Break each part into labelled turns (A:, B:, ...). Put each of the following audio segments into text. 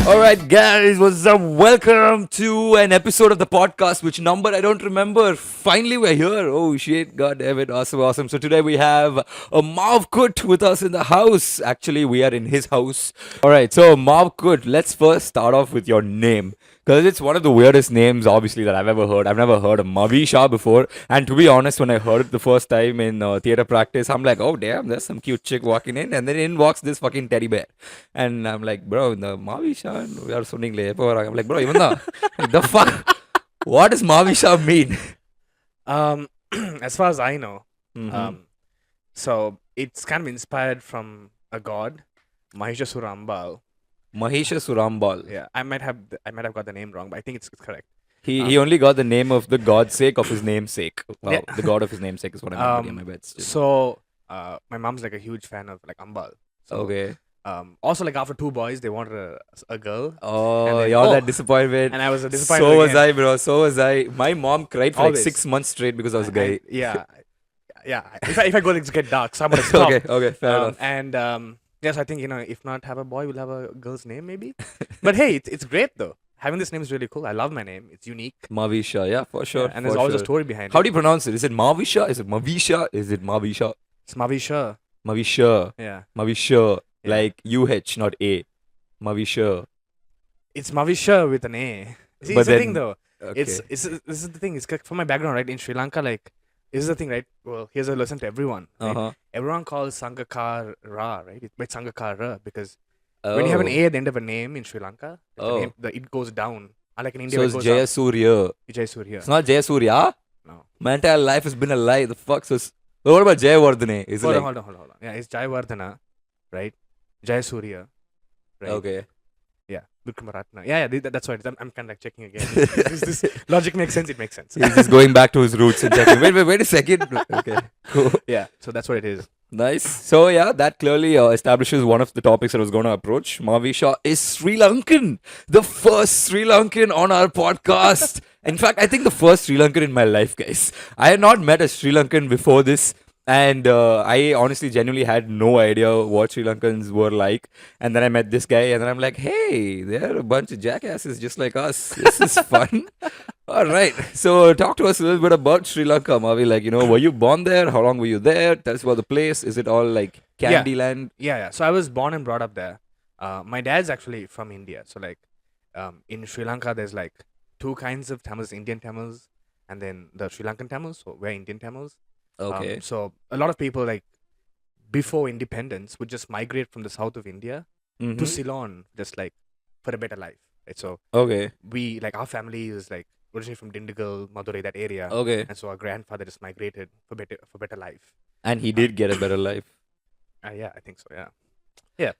A: Alright, guys, what's up? Welcome to an episode of the podcast. Which number? I don't remember. Finally, we're here. Oh shit, god damn it. Awesome, awesome. So, today we have a Mav Kut with us in the house. Actually, we are in his house. Alright, so Mav Kut, let's first start off with your name. Because it's one of the weirdest names, obviously, that I've ever heard. I've never heard of Mavisha before. And to be honest, when I heard it the first time in theater practice, I'm like, oh, damn, there's some cute chick walking in. And then in walks this fucking teddy bear. And I'm like, bro, the Mavisha, we are சொன்னீங்களே எப்போ வராங்க? I'm like, bro, even the fuck? What does Mavisha mean?
B: As far as I know,
A: Mhm.
B: so it's kind of inspired from a god, Mahisha Surambal.
A: Mahisha Surambal.
B: Yeah, I might have got the name wrong, but I think it's correct.
A: He only got the name of the god's sake of his namesake. Wow,
B: Yeah.
A: the god of his namesake is what I meant in my bets.
B: So my mom's like a huge fan of like Ambal. So,
A: Okay.
B: Also, like after two boys, they wanted a girl,
A: Oh,
B: And then-
A: you're
B: oh.
A: that disappointment.
B: and I was disappointed.
A: So was
B: again.
A: I, bro. So was I. My mom cried for like
B: Always.
A: 6 months straight because I was a guy.
B: Yeah. If I go to get dark, so I'm gonna stop.
A: Okay, fair enough.
B: And yes, I think if not have a boy, we'll have a girl's name maybe. But hey, it's great though. Having this name is really cool. I love my name. It's unique.
A: Mavisha, yeah, for sure.
B: And there's always a story behind
A: How
B: it.
A: do you pronounce it? Is it Mavisha? Is it Mavisha? Is it Mavisha?
B: It's Mavisha.
A: Mavisha.
B: Yeah.
A: Mavisha.
B: Yeah.
A: Like UH, not A. Mavisha.
B: It's Mavisha with an A. See,
A: But
B: it's the thing
A: then-
B: though.
A: Okay.
B: This is the thing. It's like from my background, right? In Sri Lanka, like this is the thing, right? Well, here's a lesson to everyone. Right?
A: Uh-huh.
B: Everyone calls Sangakar Ra, right? It's Sangakar Ra because when you have an A at the end of a name in Sri Lanka,
A: Oh.
B: it goes down. Unlike in India,
A: So
B: it
A: it's
B: goes
A: Jaya
B: up.
A: Surya.
B: Jai Surya.
A: It's not Jaya Surya.
B: No.
A: My entire life has been a lie. The fuck? So what about Jaya Vardhane? Is it
B: Hold
A: like...
B: on. Yeah, it's Jayavardhana, right? Jai Surya, right?
A: Okay.
B: Yeah, Dukkamaratna. Yeah, that's right. I'm kind of like checking again. this logic makes sense. It makes sense.
A: He's just going back to his roots and checking. Wait a second. Okay, cool.
B: Yeah, so that's what it is.
A: Nice. So yeah, that clearly establishes one of the topics that I was going to approach. Mavisha is Sri Lankan, the first Sri Lankan on our podcast. In fact, I think the first Sri Lankan in my life, guys. I had not met a Sri Lankan before this, and I honestly, genuinely had no idea what Sri Lankans were like. And then I met this guy, and then I'm like, hey, they're a bunch of jackasses just like us. This is fun. All right. So talk to us a little bit about Sri Lanka, Mavi. Like, were you born there? How long were you there? Tell us about the place. Is it all like Candyland?
B: Yeah. So I was born and brought up there. My dad's actually from India. So like, in Sri Lanka, there's like two kinds of Tamils: Indian Tamils, and then the Sri Lankan Tamils. So we're Indian Tamils.
A: Okay.
B: So a lot of people like before independence would just migrate from the south of India to
A: Mhm.
B: Ceylon, just like for a better life. Right? So
A: Okay.
B: we like our family is like originally from Dindigul, Madurai, that area,
A: Okay.
B: and so our grandfather just migrated for better life.
A: And he did get a better life.
B: Yeah, I think so. Yeah.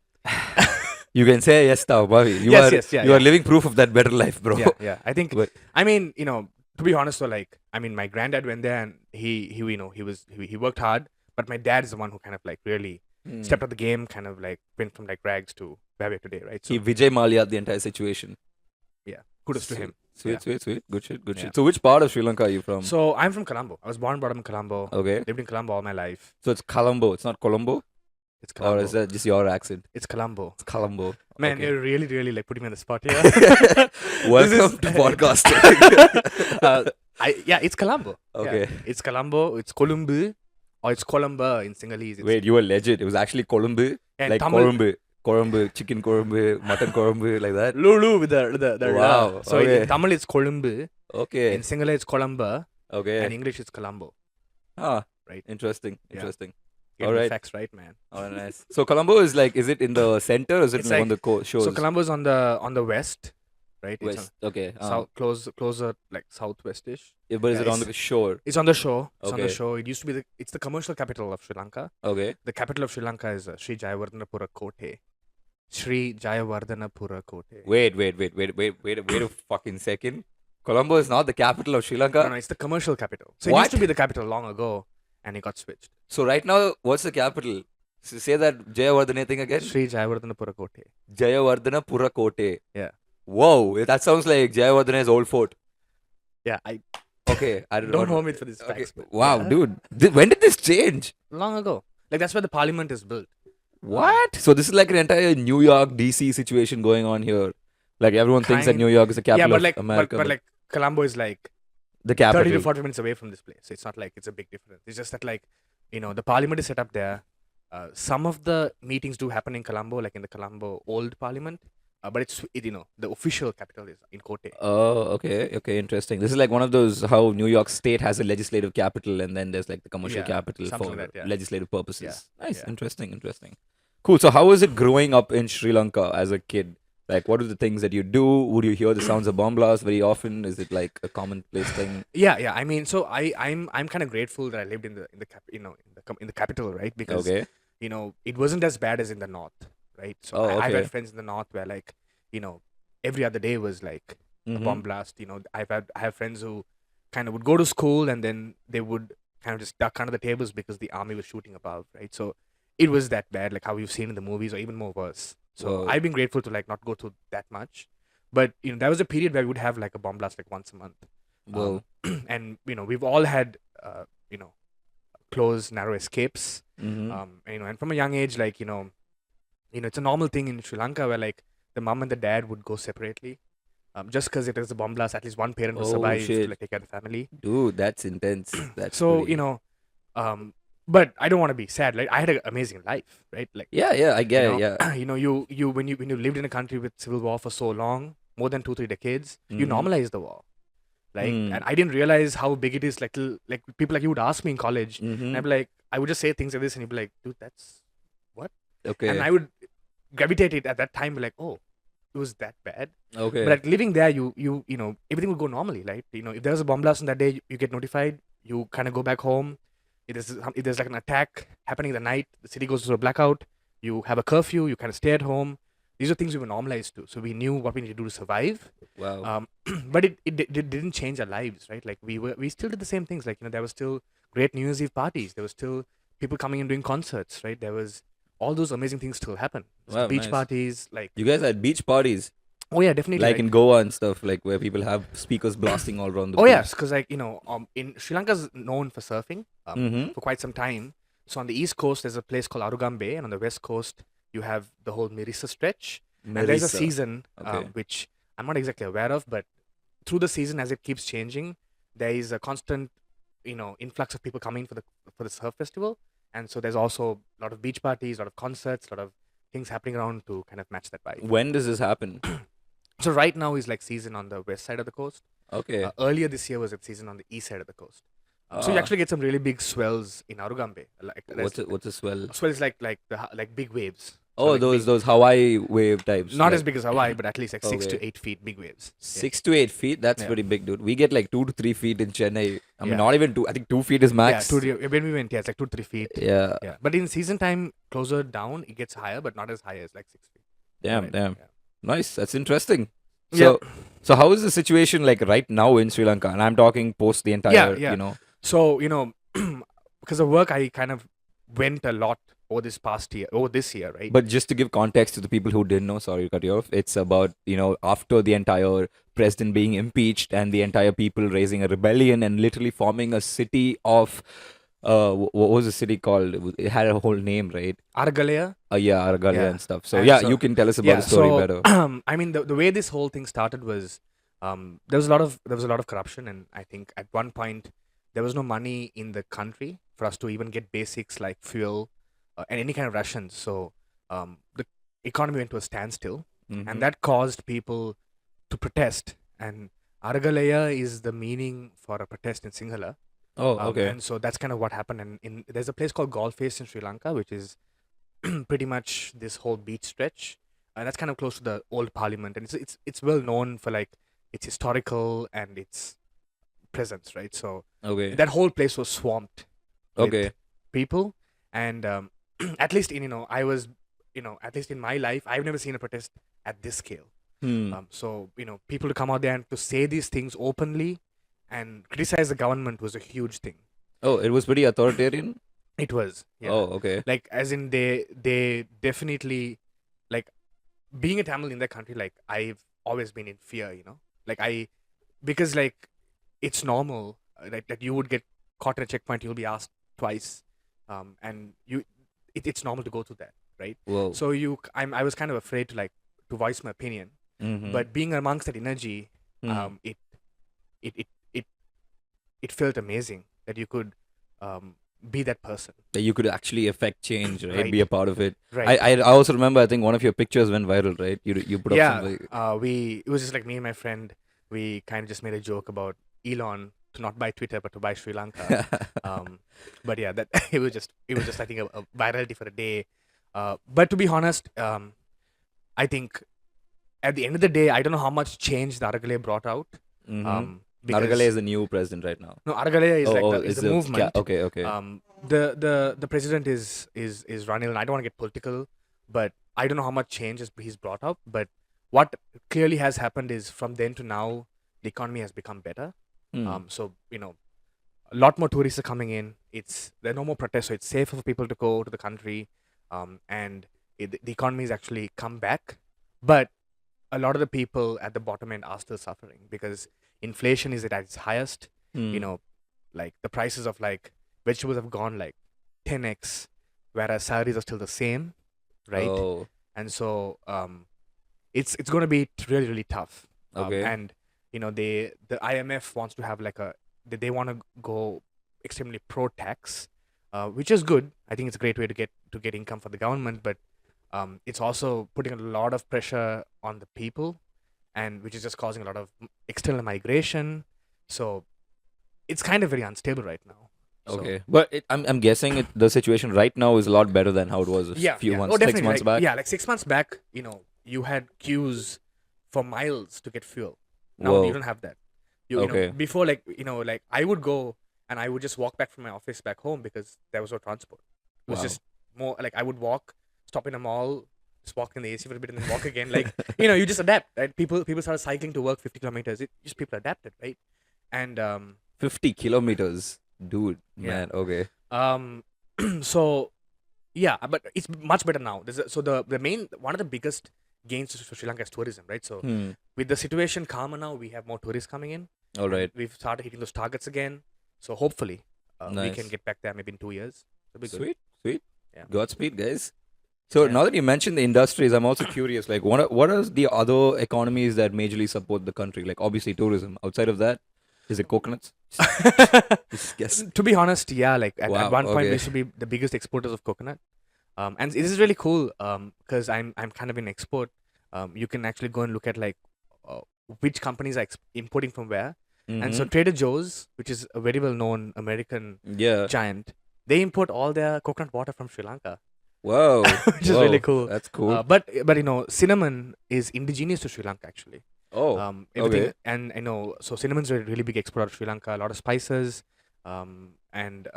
A: You can say yes now, Mavi. You
B: Yes, yeah,
A: are living proof of that better life, bro.
B: Yeah. I think.
A: But-
B: I mean, to be honest, so like, I mean, my granddad went there and he worked hard, but my dad is the one who kind of like really
A: Hmm.
B: stepped up the game, kind of like went from like rags to where we are today, right? So
A: He Vijay Mallya the entire situation.
B: kudos to him.
A: Sweet. Good shit.
B: Yeah.
A: So which part of Sri Lanka are you from?
B: So I'm from Colombo. I was born and brought up in Colombo.
A: Okay.
B: Lived in Colombo all my life.
A: So it's Colombo. It's not Colombo?
B: It's Colombo.
A: Or is that just your accent?
B: It's Colombo.
A: It's Colombo.
B: Man,
A: Okay.
B: you're really like putting me on the spot here.
A: Welcome to podcasting.
B: It's Colombo.
A: Okay.
B: Yeah. It's Colombo. It's Columbu, or it's Columba in Sinhalese. It's,
A: Wait, you were legit. It was actually Colombo?
B: and
A: Like
B: Tamil,
A: Korumbu, chicken korumbu, mutton korumbu, like that?
B: Lulu with the
A: Wow,
B: So
A: okay.
B: in Tamil it's Columbu,
A: Okay.
B: in Sinhala it's Columba,
A: Okay.
B: and English it's Colombo.
A: Ah,
B: Right.
A: Interesting.
B: Yeah.
A: Interesting.
B: Getting
A: Alright.
B: the facts right, man.
A: Oh, nice. So Colombo is like, is it in the center or is it
B: It's
A: like on
B: like-
A: the shores?
B: So Colombo's on the west, right? It's
A: West. Okay.
B: on, south, closer like southwestish.
A: Yeah, but is
B: yeah,
A: it on
B: it's-
A: the shore?
B: It's on the shore. It's on the
A: Okay.
B: shore. It used to be it's the commercial capital of Sri Lanka.
A: Okay.
B: The capital of Sri Lanka is Sri Jayawardhanapura Kote. Sri Jayawardhanapura Kote.
A: Wait a fucking second. Colombo is not the capital of Sri Lanka.
B: No, it's the commercial capital. So it
A: What?
B: used to be the capital long ago, and it got switched.
A: So right now, what's the capital? Say that Jayawardhana thing again.
B: Sri Jayawardhanapura Kote.
A: Jayawardhana Pura Kote.
B: Yeah.
A: Whoa, that sounds like Jayawardhana's old fort.
B: Yeah, I
A: Okay, I
B: don't hold me for these
A: Okay.
B: facts. but
A: Wow,
B: yeah.
A: dude. When did this change?
B: Long ago. Like that's where the parliament is built.
A: What? So this is like an entire New York, DC situation going on here. Like everyone thinks that
B: Kind-
A: New York is the
B: yeah,
A: capital
B: but
A: of
B: like
A: America,
B: but like Colombo is like
A: the
B: 30 to
A: capital.
B: 40 minutes away from this place. It's not like it's a big difference. It's just that like the parliament is set up there. Some of the meetings do happen in Colombo, like in the Colombo old parliament. But the official capital is in Kotte.
A: Oh, okay, interesting. This is like one of those how New York State has a legislative capital, and then there's like the commercial
B: Yeah,
A: capital
B: something
A: for
B: like that. Yeah,
A: legislative
B: yeah,
A: purposes. Nice,
B: yeah.
A: interesting. Cool. So, how was it growing up in Sri Lanka as a kid? Like, what are the things that you do? Would you hear the sounds of bomb blasts very often? Is it like a commonplace thing?
B: Yeah. I mean, so I'm kind of grateful that I lived in the capital, right? Because
A: Okay.
B: it wasn't as bad as in the north, right? So
A: Oh,
B: I've
A: okay.
B: had friends in the north where like every other day was like a bomb blast. I have friends who kind of would go to school and then they would kind of just duck under the tables because the army was shooting above, right? So it was that bad, like how you've seen in the movies, or even more worse. So
A: Whoa.
B: I've been grateful to like not go through that much, but there was a period where we would have like a bomb blast like once a month.
A: Whoa.
B: And we've all had close narrow escapes. And from a young age, like it's a normal thing in Sri Lanka where like the mom and the dad would go separately. Just because it is a bomb blast, at least one parent will
A: Oh,
B: survive
A: shit.
B: to like take care of the family.
A: Dude, that's intense. That's
B: So
A: pretty...
B: but I don't want to be sad. Like I had an amazing life, right? Like
A: Yeah, I get it. Yeah.
B: you when you lived in a country with civil war for so long, more than 2-3 decades, you
A: Mhm.
B: normalize the war. Like,
A: Mm.
B: and I didn't realize how big it is. Like, till, like people like you would ask me in college, and
A: Mhm.
B: I'd be like, I would just say things like this, and you'd be like, dude, that's what?
A: Okay.
B: And I would gravitate it at that time, be like, oh, it was that bad.
A: Okay.
B: But like living there, you everything would go normally, right? If there's a bomb blast on that day, you get notified. You kind of go back home. If there's like an attack happening in the night, the city goes through a blackout. You have a curfew. You kind of stay at home. These are things we were normalized to, so we knew what we need to do to survive.
A: Wow.
B: But it didn't change our lives, right? Like we still did the same things. Like there was still great New Year's Eve parties. There was still people coming and doing concerts, right? There was all those amazing things still happen.
A: Wow,
B: Beach
A: nice.
B: parties, like
A: You guys had beach parties,
B: oh yeah, definitely.
A: like in Goa and stuff, like where people have speakers blasting all around the
B: oh
A: beach.
B: yes, because like in Sri Lanka's known for surfing
A: Mhm.
B: for quite some time. So on the east coast there's a place called Arugambe, and on the west coast you have the whole Mirissa stretch. And there's a
A: Marisa.
B: season
A: Okay.
B: which I'm not exactly aware of, but through the season as it keeps changing, there is a constant influx of people coming for the surf festival, and so there's also a lot of beach parties, a lot of concerts, a lot of things happening around to kind of match that vibe.
A: When does this happen?
B: So right now is like season on the west side of the coast.
A: Okay.
B: Earlier this year was at season on the east side of the coast. So you
A: Ah.
B: actually get some really big swells in Arugambe. Like
A: What's a swell?
B: swell is like like big waves. So
A: Oh,
B: like
A: those Hawaii wave types.
B: not
A: like
B: as big as Hawaii, but at least like 6
A: Okay.
B: to 8 feet big waves.
A: 6 to 8 feet. That's
B: Yeah.
A: pretty big, dude. We get like 2 to 3 feet in Chennai. I mean,
B: Yeah.
A: not even two. I think 2 feet is max.
B: When we went, yeah, it's like 2 to 3 feet.
A: Yeah.
B: Yeah, but in season time, closer down, it gets higher, but not as high as like 6 feet.
A: Damn.
B: Right,
A: Damn.
B: yeah.
A: Nice. That's interesting. So, so how is the situation like right now in Sri Lanka? And I'm talking post the entire,
B: Yeah. So because of work, I kind of went a lot over this year, right?
A: But just to give context to the people who didn't know, sorry to cut you off, it's about, after the entire president being impeached and the entire people raising a rebellion and literally forming a city of, what was the city called? It had a whole name, right?
B: Aragalaya.
A: Yeah, Argalia
B: Yeah.
A: and stuff. So,
B: And
A: yeah,
B: so-
A: you can tell us about the story better.
B: I mean, the way this whole thing started was there was a lot of corruption, and I think at one point there was no money in the country for us to even get basics like fuel and any kind of rations. So the economy went to a standstill,
A: Mhm.
B: and that caused people to protest. And Aragalaya is the meaning for a protest in Sinhala.
A: Oh, okay.
B: And so that's kind of what happened. And there's a place called Golf Face in Sri Lanka, which is pretty much this whole beach stretch. That's kind of close to the old parliament, and it's well known for like its historical and its presence, right? So
A: Okay.
B: that whole place was swamped with
A: Okay.
B: people, and at least I was at least in my life, I've never seen a protest at this scale. So people to come out there and to say these things openly and criticize the government was a huge thing.
A: Oh, it was pretty authoritarian?
B: It was, yeah.
A: Oh, okay.
B: Like as in they definitely, like, being a Tamil in that country, like I've always been in fear, like because like it's normal, like that you would get caught at a checkpoint, you'll be asked twice, and it's normal to go through that, right?
A: Whoa.
B: So I was kind of afraid to voice my opinion.
A: Mm-hmm.
B: But being amongst that energy, it it it it it felt amazing that you could be that person.
A: That you could actually affect change, right? Be
B: Right.
A: a part of it. I,
B: Right.
A: I I also remember. I think one of your pictures went viral, right? You put up
B: Yeah.
A: some.
B: It was just like me and my friend. We kind of just made a joke about Elon to not buy Twitter but to buy Sri Lanka. Um, but yeah, that it was just I think a virality for a day. But to be honest, I think at the end of the day, I don't know how much change the Aragale brought out.
A: Mm-hmm. Nargale
B: Because
A: is the new president right now.
B: no, Aragale is like
A: Is
B: the
A: the
B: movement.
A: okay, okay.
B: The president is Ranil, and I don't want to get political, but I don't know how much change he's brought up. But what clearly has happened is from then to now, the economy has become better.
A: Hmm.
B: So a lot more tourists are coming in. There are no more protests, so it's safer for people to go to the country, and the economy has actually come back. But a lot of the people at the bottom end are still suffering because inflation is at its highest. You
A: Hmm.
B: know, like the prices of like vegetables have gone like 10x, whereas salaries are still the same, right?
A: Oh,
B: And so it's going to be really really tough.
A: okay.
B: And the IMF wants to have like they want to go extremely pro tax, which is good. I think it's a great way to get income for the government, but it's also putting a lot of pressure on the people, and which is just causing a lot of external migration. So it's kind of very unstable right now. So
A: Okay, but I'm guessing the situation right now is a lot better than how it was a
B: yeah,
A: few
B: yeah,
A: months,
B: oh
A: six
B: definitely,
A: months
B: like
A: back.
B: yeah, like 6 months back, you had queues for miles to get fuel. Now you
A: Whoa.
B: don't have that.
A: Okay.
B: Before, like like I would go and I would just walk back from my office back home because there was no transport. It was
A: Wow.
B: just more like I would walk, stop in a mall, just walk in the AC for a bit and then walk again. Like you just adapt, right? People started cycling to work 50 kilometers. It just people adapted, right? And
A: 50 kilometers, dude.
B: yeah.
A: Man. Okay.
B: Um so yeah, but it's much better now. So the main one of the biggest gains for Sri Lanka is tourism, right? So
A: Hmm.
B: with the situation calmer now, we have more tourists coming in,
A: All
B: and
A: right.
B: we've started hitting those targets again. So hopefully, we can
A: Nice.
B: get back there maybe in 2 years. It'll be good.
A: Sweet. Sweet.
B: Yeah.
A: Godspeed, guys. So
B: Yeah.
A: now that you mentioned the industries, I'm also curious. Like, what are the other economies that majorly support the country? Like, obviously tourism. Outside of that, is it coconuts? Just guess.
B: To be honest, yeah, like at
A: Wow.
B: one point we
A: Okay.
B: used to be the biggest exporters of coconut. And this is really cool because I'm kind of in export. You can actually go and look at like uh, which companies are importing from where. And so
A: Mm-hmm.
B: Trader Joe's, which is a very well known American
A: Yeah.
B: giant, they import all their coconut water from Sri Lanka,
A: Whoa.
B: which is really
A: Whoa.
B: cool.
A: That's cool.
B: But cinnamon is indigenous to Sri Lanka actually.
A: Oh.
B: Everything,
A: Okay.
B: and I know, so cinnamon's a really big export out of Sri Lanka. A lot of spices, and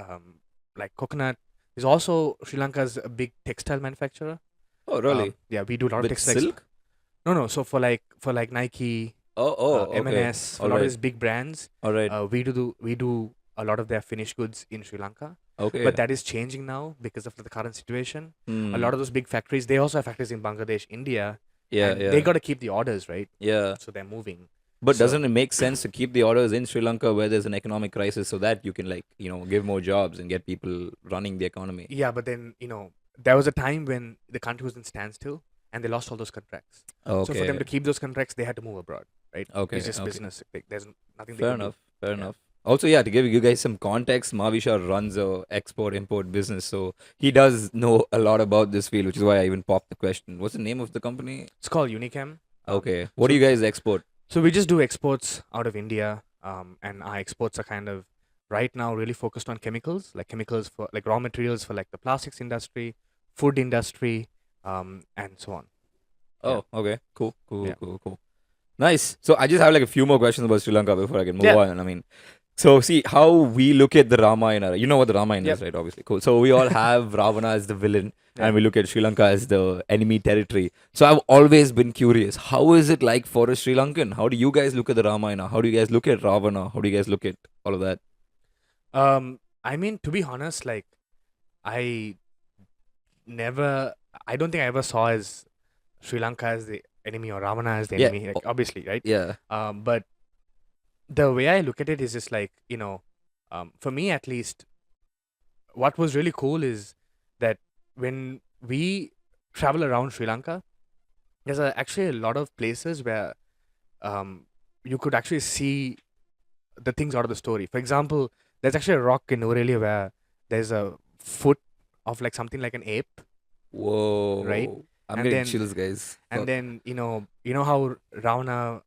B: like coconut. There's also Sri Lanka's a big textile manufacturer.
A: Oh, really?
B: Yeah, we do a lot of
A: With
B: textiles.
A: silk?
B: No. So for like Nike,
A: Oh. Oh. Okay.
B: M&S, for a
A: All
B: lot of
A: right.
B: these big brands,
A: All right.
B: we do a lot of their finished goods in Sri Lanka.
A: Okay.
B: But that is changing now because of the current situation. A
A: Hmm.
B: lot of those big factories, they also have factories in Bangladesh, India,
A: Yeah.
B: and they
A: Yeah.
B: got to keep the orders, right?
A: Yeah.
B: So they're moving.
A: But
B: So
A: doesn't it make sense to keep the orders in Sri Lanka where there's an economic crisis so that you can give more jobs and get people running the economy?
B: yeah, but then there was a time when the country was in standstill and they lost all those contracts. So for them
A: Okay.
B: to keep those contracts, they had to move abroad, right?
A: Okay.
B: It's just
A: Okay.
B: business. Like, there's nothing they
A: Fair
B: could do.
A: enough. Fair
B: Yeah.
A: enough. Also, yeah, to give you guys some context, Mavisha runs a export import business, so he does know a lot about this field, which is why I even popped the question. What's the name of the company?
B: It's called Unichem.
A: Okay. What do
B: so
A: you guys export?
B: so we just do exports out of India, and our exports are kind of right now really focused on chemicals for like raw materials for like the plastics industry, food industry, and so on. Yeah.
A: Oh, okay. Cool. Cool.
B: Yeah.
A: Cool. Cool. Nice. So I just have like a few more questions about Sri Lanka before I can move
B: Yeah.
A: on. I mean, so see how we look at the Ramayana. You know what the Ramayana
B: Yep.
A: is, right? Obviously. Cool. So we all have Ravana as the villain,
B: Yeah.
A: and we look at Sri Lanka as the enemy territory. So I've always been curious. How is it like for a Sri Lankan? How do you guys look at the Ramayana? How do you guys look at Ravana? How do you guys look at all of that?
B: I mean, to be honest, like I I don't think I ever saw as Sri Lanka as the enemy or Ravana as the
A: Yeah.
B: enemy. Like obviously, right?
A: Yeah.
B: But the way I look at it is just like for me at least, what was really cool is that when we travel around Sri Lanka, there's actually a lot of places where you could actually see the things out of the story. For example, there's actually a rock in Aurelia where there's a foot of like something like an ape, right?
A: Whoa. I'm
B: And
A: getting
B: then
A: chills, guys.
B: and
A: Fuck.
B: then you know how Ravana,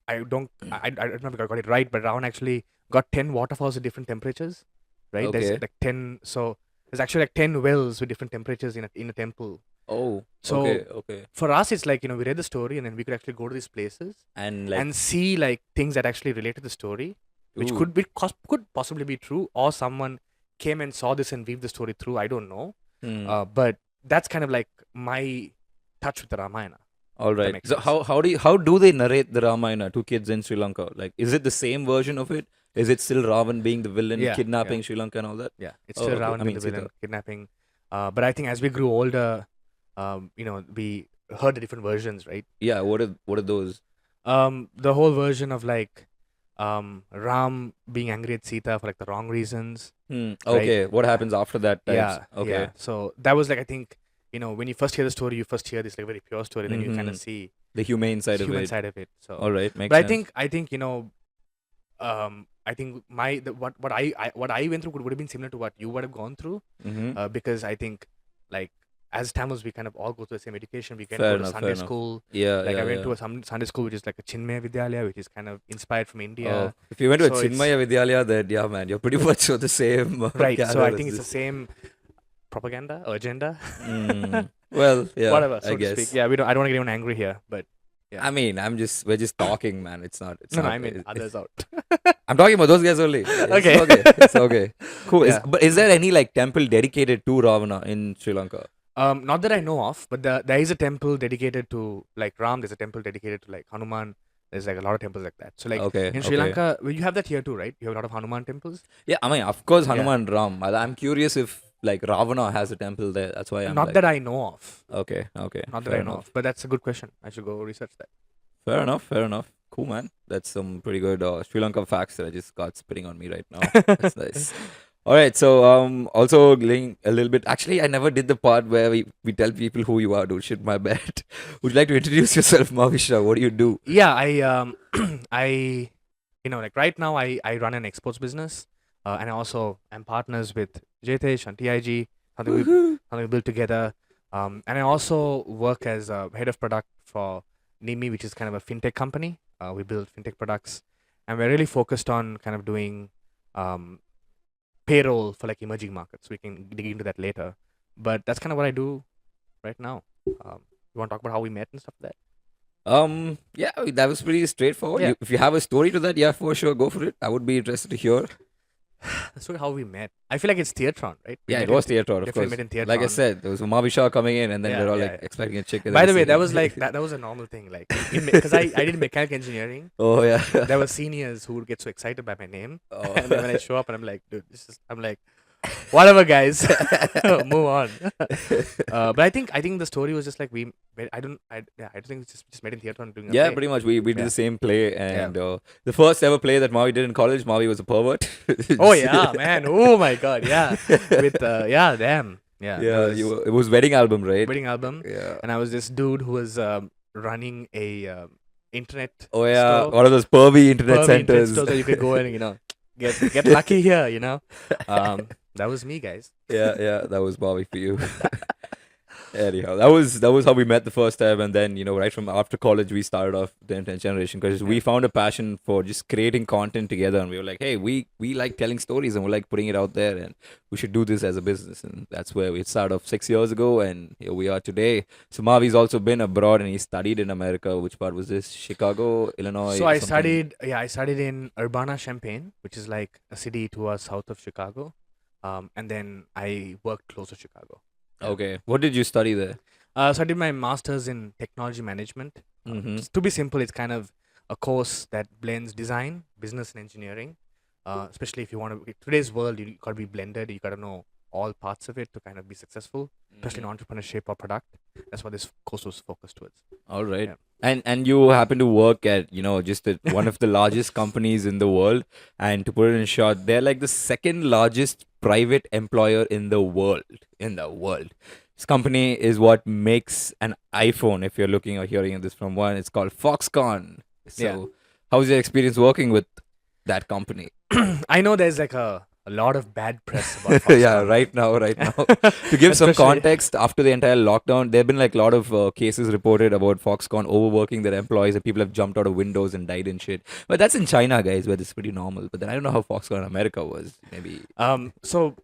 B: I don't know if I got it right, but Ravana actually got 10 waterfalls at different temperatures, right? There's
A: Okay.
B: like 10, so there's actually like 10 wells with different temperatures in a temple.
A: Oh,
B: So
A: okay, okay.
B: for us, it's like, we read the story and then we could actually go to these places
A: And like,
B: and see like things that actually relate to the story, which
A: ooh.
B: could possibly be true, or someone came and saw this and weaved the story through. I don't know,
A: Hmm.
B: but that's kind of like my touch with the Ramayana.
A: All
B: If that
A: right.
B: makes
A: So
B: sense.
A: how do they narrate the Ramayana to kids in Sri Lanka? Like, is it the same version of it? Is it still Ravan being the villain,
B: Yeah, yeah,
A: kidnapping Sri Lanka and all that?
B: yeah. It's
A: Oh,
B: still
A: okay. I
B: Ravan being
A: mean,
B: the
A: Sita.
B: villain, kidnapping. But I think as we grew older, we heard the different versions, right?
A: Yeah. What are those?
B: The whole version of like Ram being angry at Sita for like the wrong reasons,
A: Hmm.
B: right?
A: Okay. What happens after that types?
B: Yeah,
A: Okay.
B: yeah. So that was like, I think, when you first hear the story, you first hear this like very pure story, then you kind
A: Mm-hmm.
B: of see
A: The humane
B: the
A: side of
B: human
A: it.
B: side of it. So,
A: All right.
B: but
A: Makes sense.
B: I think I think what I went through would have been similar to what you would have gone through,
A: Mm-hmm.
B: because I think like as Tamils we kind of all go to the same education. We can
A: Fair
B: go to
A: enough. Fair
B: Sunday
A: enough.
B: school.
A: Yeah.
B: Like I
A: Yeah.
B: went
A: Yeah.
B: to a Sunday school which is like a Chinmaya Vidyalaya, which is kind of inspired from
A: Oh,
B: India.
A: if you went to a
B: So it's
A: Chinmaya Vidyalaya, then yeah, man, you're pretty much on the same
B: right. So I
A: gather as
B: think it's the
A: this.
B: same propaganda or agenda.
A: Mm. Well, yeah,
B: Whatever,
A: I
B: so to speak.
A: guess.
B: Yeah, I don't want to get anyone angry here, but yeah.
A: I mean, we're just talking, man. It's not,
B: No,
A: not.
B: I mean others out.
A: I'm talking about those guys only. It's
B: Okay.
A: okay. It's okay. Cool.
B: Yeah.
A: But is there any like temple dedicated to Ravana in Sri Lanka?
B: Not that I know of, but there is a temple dedicated to like Ram. There's a temple dedicated to like Hanuman. There's like a lot of temples like that. So like
A: Okay.
B: in Sri
A: Okay.
B: Lanka, well, you have that here too, right? You have a lot of Hanuman temples.
A: Yeah, I mean, of course,
B: Yeah.
A: Hanuman Ram. I'm curious if like Ravana has a temple there. That's why I'm
B: Not
A: like,
B: that I know of.
A: okay, okay,
B: Not that
A: fair
B: I know
A: enough.
B: of. But that's a good question. I should go research that.
A: Fair enough. Fair enough. Cool, man. That's some pretty good Sri Lanka facts that I just got spitting on me right now. That's nice. All right. So also link a little bit. Actually, I never did the part where we tell people who you are, dude. Shit, my bad. Would you like to introduce yourself, Mavisha? What do you do?
B: Yeah, I like right now I run an exports business, and I also am partners with Jitesh and TIG,
A: Woohoo.
B: something we built together. And I also work as a head of product for Nimi, which is kind of a fintech company. We build fintech products, and we're really focused on kind of doing payroll for like emerging markets. We can dig into that later, but that's kind of what I do right now. You want to talk about how we met and stuff like that?
A: Yeah, that was pretty straightforward.
B: Yeah.
A: If you have a story to that, yeah, for sure, go for it. I would be interested to hear.
B: That's sort of how we met. I feel like it's Theatron, right? We
A: Yeah,
B: met
A: it
B: in
A: was theater, of
B: definitely
A: course.
B: met in
A: Like I
B: Theatron.
A: said, there was Mavisha coming in, and then
B: Yeah,
A: we're all
B: yeah,
A: like
B: yeah.
A: expecting a chick. and
B: By
A: then
B: the way, that
A: singing.
B: was like that was a normal thing. Like because I did mechanical engineering.
A: Oh yeah.
B: There were seniors who would get so excited by my name,
A: Oh.
B: and then when I show up and I'm like, dude, I'm like, whatever, guys, move on. But I think the story was just like I don't think it's just met in theater and doing a
A: Yeah,
B: play.
A: pretty much. We did
B: Yeah.
A: the same play, and the first ever play that Mavi did in college, Mavi was a pervert.
B: Oh yeah, man. Oh my god, yeah. With damn. Yeah.
A: Yeah,
B: that was
A: it was wedding album, right?
B: wedding album,
A: Yeah.
B: and I was this dude who was running a internet.
A: Oh yeah,
B: store.
A: one of those pervy internet
B: Pervy internet
A: centers.
B: stores that you could go in and get lucky here. That was me, guys.
A: Yeah, that was Mavi for you. Anyhow, that was how we met the first time, and then right from after college we started off the internet generation because we found a passion for just creating content together, and we were like, hey, we like telling stories and we like putting it out there, and we should do this as a business, and that's where we started off 6 years ago, and here we are today. So Mavi's also been abroad and he studied in America. Which part was this? Chicago, Illinois.
B: So I
A: something?
B: studied in Urbana-Champaign, which is like a city 2 hours south of Chicago, and then I worked close to Chicago. Yeah.
A: Okay, what did you study there?
B: So I did my master's in technology management.
A: Mm-hmm.
B: To be simple, it's kind of a course that blends design, business, and engineering. Especially if you want to, in today's world, you got to be blended. You got to know all parts of it to kind of be successful, especially in entrepreneurship or product. That's what this course was focused towards.
A: All right.
B: Yeah.
A: And you happen to work at just one of the largest companies in the world, and to put it in short, they're like the second largest private employer in the world. This company is what makes an iPhone. If you're looking or hearing this from one, it's called Foxconn.
B: Yeah.
A: So, how's your experience working with that company?
B: I know there's like a lot of bad press about
A: Yeah,
B: Foxconn.
A: right now, right now. To give some
B: Especially-
A: context, after the entire lockdown, there have been like a lot of cases reported about Foxconn overworking their employees, and people have jumped out of windows and died and shit. But that's in China, guys, where this is pretty normal. But then I don't know how Foxconn in America was. Maybe.
B: So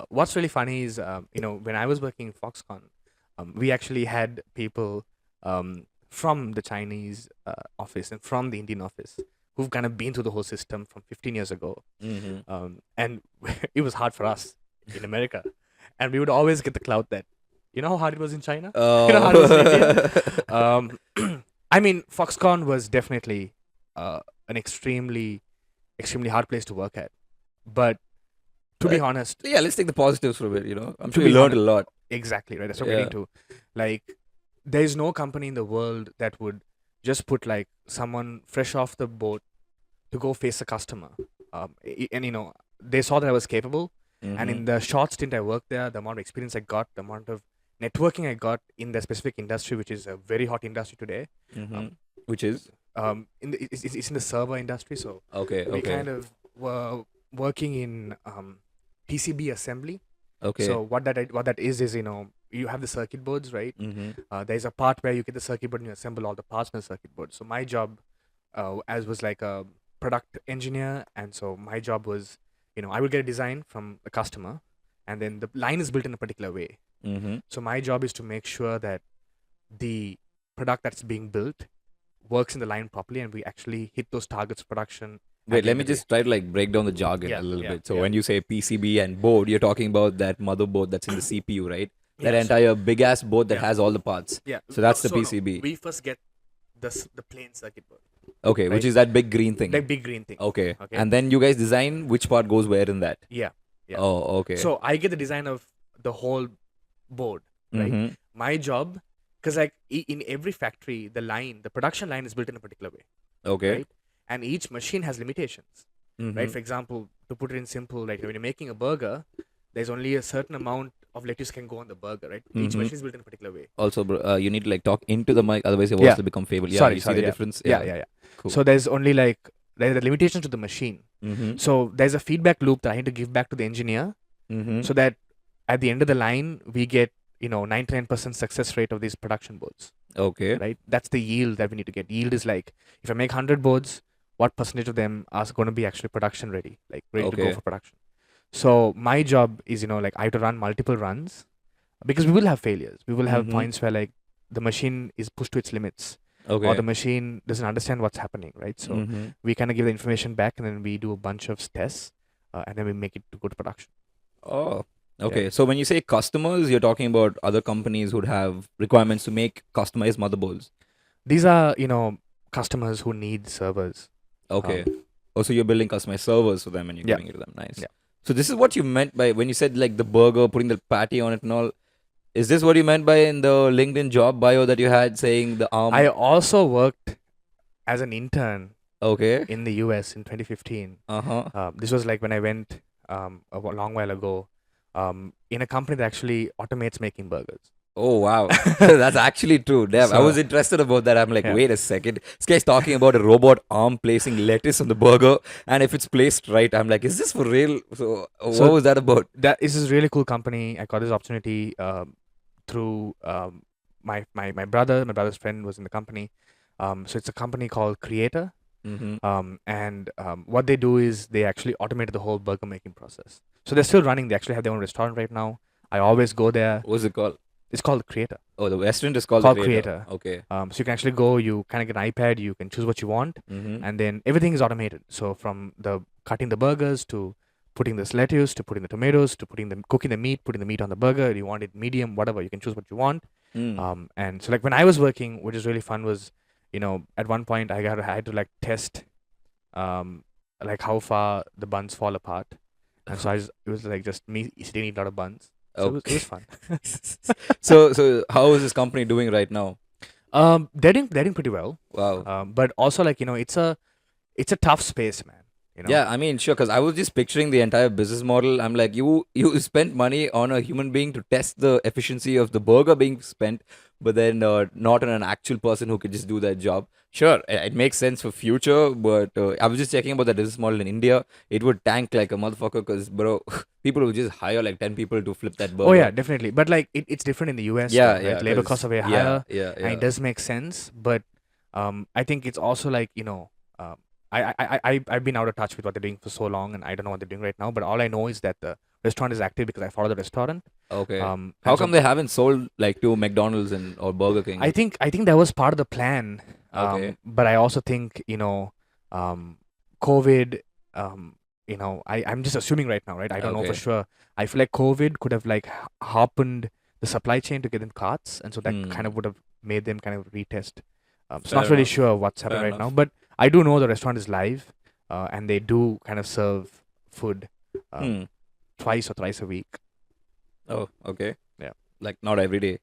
B: what's really funny is when I was working in Foxconn, we actually had people from the Chinese office and from the Indian office who've kind of been through the whole system from 15 years ago, and it was hard for us in America, and we would always get the clout that how hard it was in China. You know how it was in India. I mean, Foxconn was definitely an extremely hard place to work at, but to be honest,
A: Yeah, let's take the positives from it. I'm
B: To
A: sure you
B: be
A: learned a lot.
B: exactly right. That's what I'm
A: Yeah.
B: getting to. Like, there's no company in the world that would just put like someone fresh off the boat to go face a customer. And they saw that I was capable, and
A: Mm-hmm.
B: in the short stint I worked there, the amount of experience I got, the amount of networking I got in the specific industry, which is a very hot industry today.
A: Which is
B: It's in the server industry, so
A: okay.
B: we
A: Okay.
B: kind of were working in PCB assembly.
A: Okay.
B: So what that is you have the circuit boards, right?
A: Mm-hmm.
B: There's a part where you get the circuit board and you assemble all the parts in the circuit board. So my job, as was like a product engineer, and so my job was, I would get a design from the customer, and then the line is built in a particular way.
A: Mm-hmm.
B: So my job is to make sure that the product that's being built works in the line properly, and we actually hit those targets of production. at
A: Wait,
B: the
A: let
B: end
A: me
B: of the
A: just try to like break down the jargon
B: Yeah,
A: a little
B: yeah,
A: bit. So
B: yeah.
A: when you say PCB and board, you're talking about that motherboard that's in the CPU, right?
B: day.
A: That
B: Yeah, so-
A: entire big ass board that
B: Yeah.
A: has all the parts.
B: yeah.
A: So that's the
B: no,
A: PCB.
B: we first get the plain circuit board,
A: Okay, which
B: right.
A: is that big green thing.
B: the big green thing.
A: Okay.
B: Okay.
A: And then you guys design which part goes where in that.
B: Yeah. Yeah.
A: Oh, okay.
B: So I get the design of the whole board, right?
A: Mhm.
B: My job, because like in every factory, the production line is built in a particular way,
A: Okay.
B: right? And each machine has limitations,
A: Mhm.
B: right? For example, to put it in simple, like when you're making a burger, there's only a certain amount of lettuce can go on the burger, right? Each
A: Mhm.
B: machine is built in a particular way.
A: Also, bro, you need to like talk into the mic, otherwise your voice
B: Yeah.
A: will become fable. Yeah,
B: Sorry,
A: you
B: sorry,
A: see the
B: yeah.
A: difference?
B: Yeah.
A: Cool.
B: So there's only like there's the limitations to the machine.
A: Mm-hmm.
B: So there's a feedback loop that I need to give back to the engineer,
A: Mm-hmm.
B: so that at the end of the line we get 99% success rate of these production boards,
A: Okay.
B: right? That's the yield that we need to get. Yield is like, if I make 100 boards, what percentage of them are going to be actually production ready, like ready to go
A: Okay.
B: for production? So my job is like I have to run multiple runs, because we will have failures. We will have
A: Mhm.
B: points where like the machine is pushed to its limits,
A: Okay.
B: or the machine doesn't understand what's happening, right? So
A: Mhm.
B: we kind of give the information back, and then we do a bunch of tests, and then we make it to go to production.
A: Oh, okay. So when you say customers, you're talking about other companies who'd have requirements to make customized motherboards.
B: These are customers who need servers.
A: Okay. Also, you're building customized servers for them and you're
B: Yeah.
A: giving it to them. Nice.
B: Yeah.
A: So this is what you meant by when you said like the burger, putting the patty on it and all. Is this what you meant by in the LinkedIn job bio that you had saying the arm?
B: I also worked as an intern
A: Okay.
B: in the US in 2015.
A: Uh-huh.
B: This was like when I went long while ago, in a company that actually automates making burgers.
A: Oh wow. That's actually true. Damn. I
B: So-
A: was interested about that. I'm like,
B: Yeah.
A: wait a second. This guy's talking about a robot arm placing lettuce on the burger, and if it's placed right, I'm like, is this for real? So
B: So-
A: what was that about?
B: That is this really cool company. I got this opportunity through my brother. My brother's friend was in the company. So it's a company called Creator.
A: Mm-hmm.
B: And what they do is they actually automated the whole burger making process. So they're still running. They actually have their own restaurant right now. I always go there.
A: What's it called?
B: It's called Creator.
A: Oh, the restaurant is called
B: Called
A: the
B: Creator.
A: Okay.
B: So you can actually go. You kind of get an iPad. You can choose what you want,
A: Mm-hmm.
B: and then everything is automated. So from the cutting the burgers to putting this lettuce to putting the tomatoes to cooking the meat, putting the meat on the burger. You want it medium, whatever. You can choose what you want.
A: Mm.
B: And so like when I was working, which is really fun, was at one point I had to like test like how far the buns fall apart, and so it was like just me sitting eating a lot of buns. So it was fun.
A: So how is this company doing right now?
B: They're doing pretty well.
A: Wow.
B: But also like it's a tough space, man.
A: Yeah, I mean, sure, because I was just picturing the entire business model. I'm like, you spent money on a human being to test the efficiency of the burger being spent, but then not on an actual person who could just do that job. Sure, it makes sense for future, but I was just checking about the business model in India. It would tank like a motherfucker, because bro, people would just hire like 10 people to flip that
B: Oh
A: burger.
B: yeah, definitely. But like it's different in the US though,
A: Yeah,
B: right?
A: yeah,
B: Labor costs
A: because
B: are way
A: yeah,
B: higher,
A: yeah,
B: and it
A: yeah.
B: does make sense. But I think it's also like um, I've been out of touch with what they're doing for so long, and I don't know what they're doing right now. But all I know is that the restaurant is active because I follow the restaurant.
A: Okay. How
B: And
A: come
B: so
A: they haven't sold like to McDonald's and or Burger King?
B: I think that was part of the plan.
A: Okay.
B: But I also think COVID. Um, I'm just assuming right now, right? I don't know for
A: Okay.
B: sure. I feel like COVID could have like harpened the supply chain to get in carts, and so that kind
A: Hmm.
B: of would have made them kind of retest. So
A: Fair
B: not really
A: enough.
B: sure what's happening
A: Fair
B: right now,
A: enough.
B: but I do know the restaurant is live, and they do kind of serve food
A: Hmm.
B: twice or thrice a week.
A: Oh, okay.
B: Yeah.
A: Like not every day.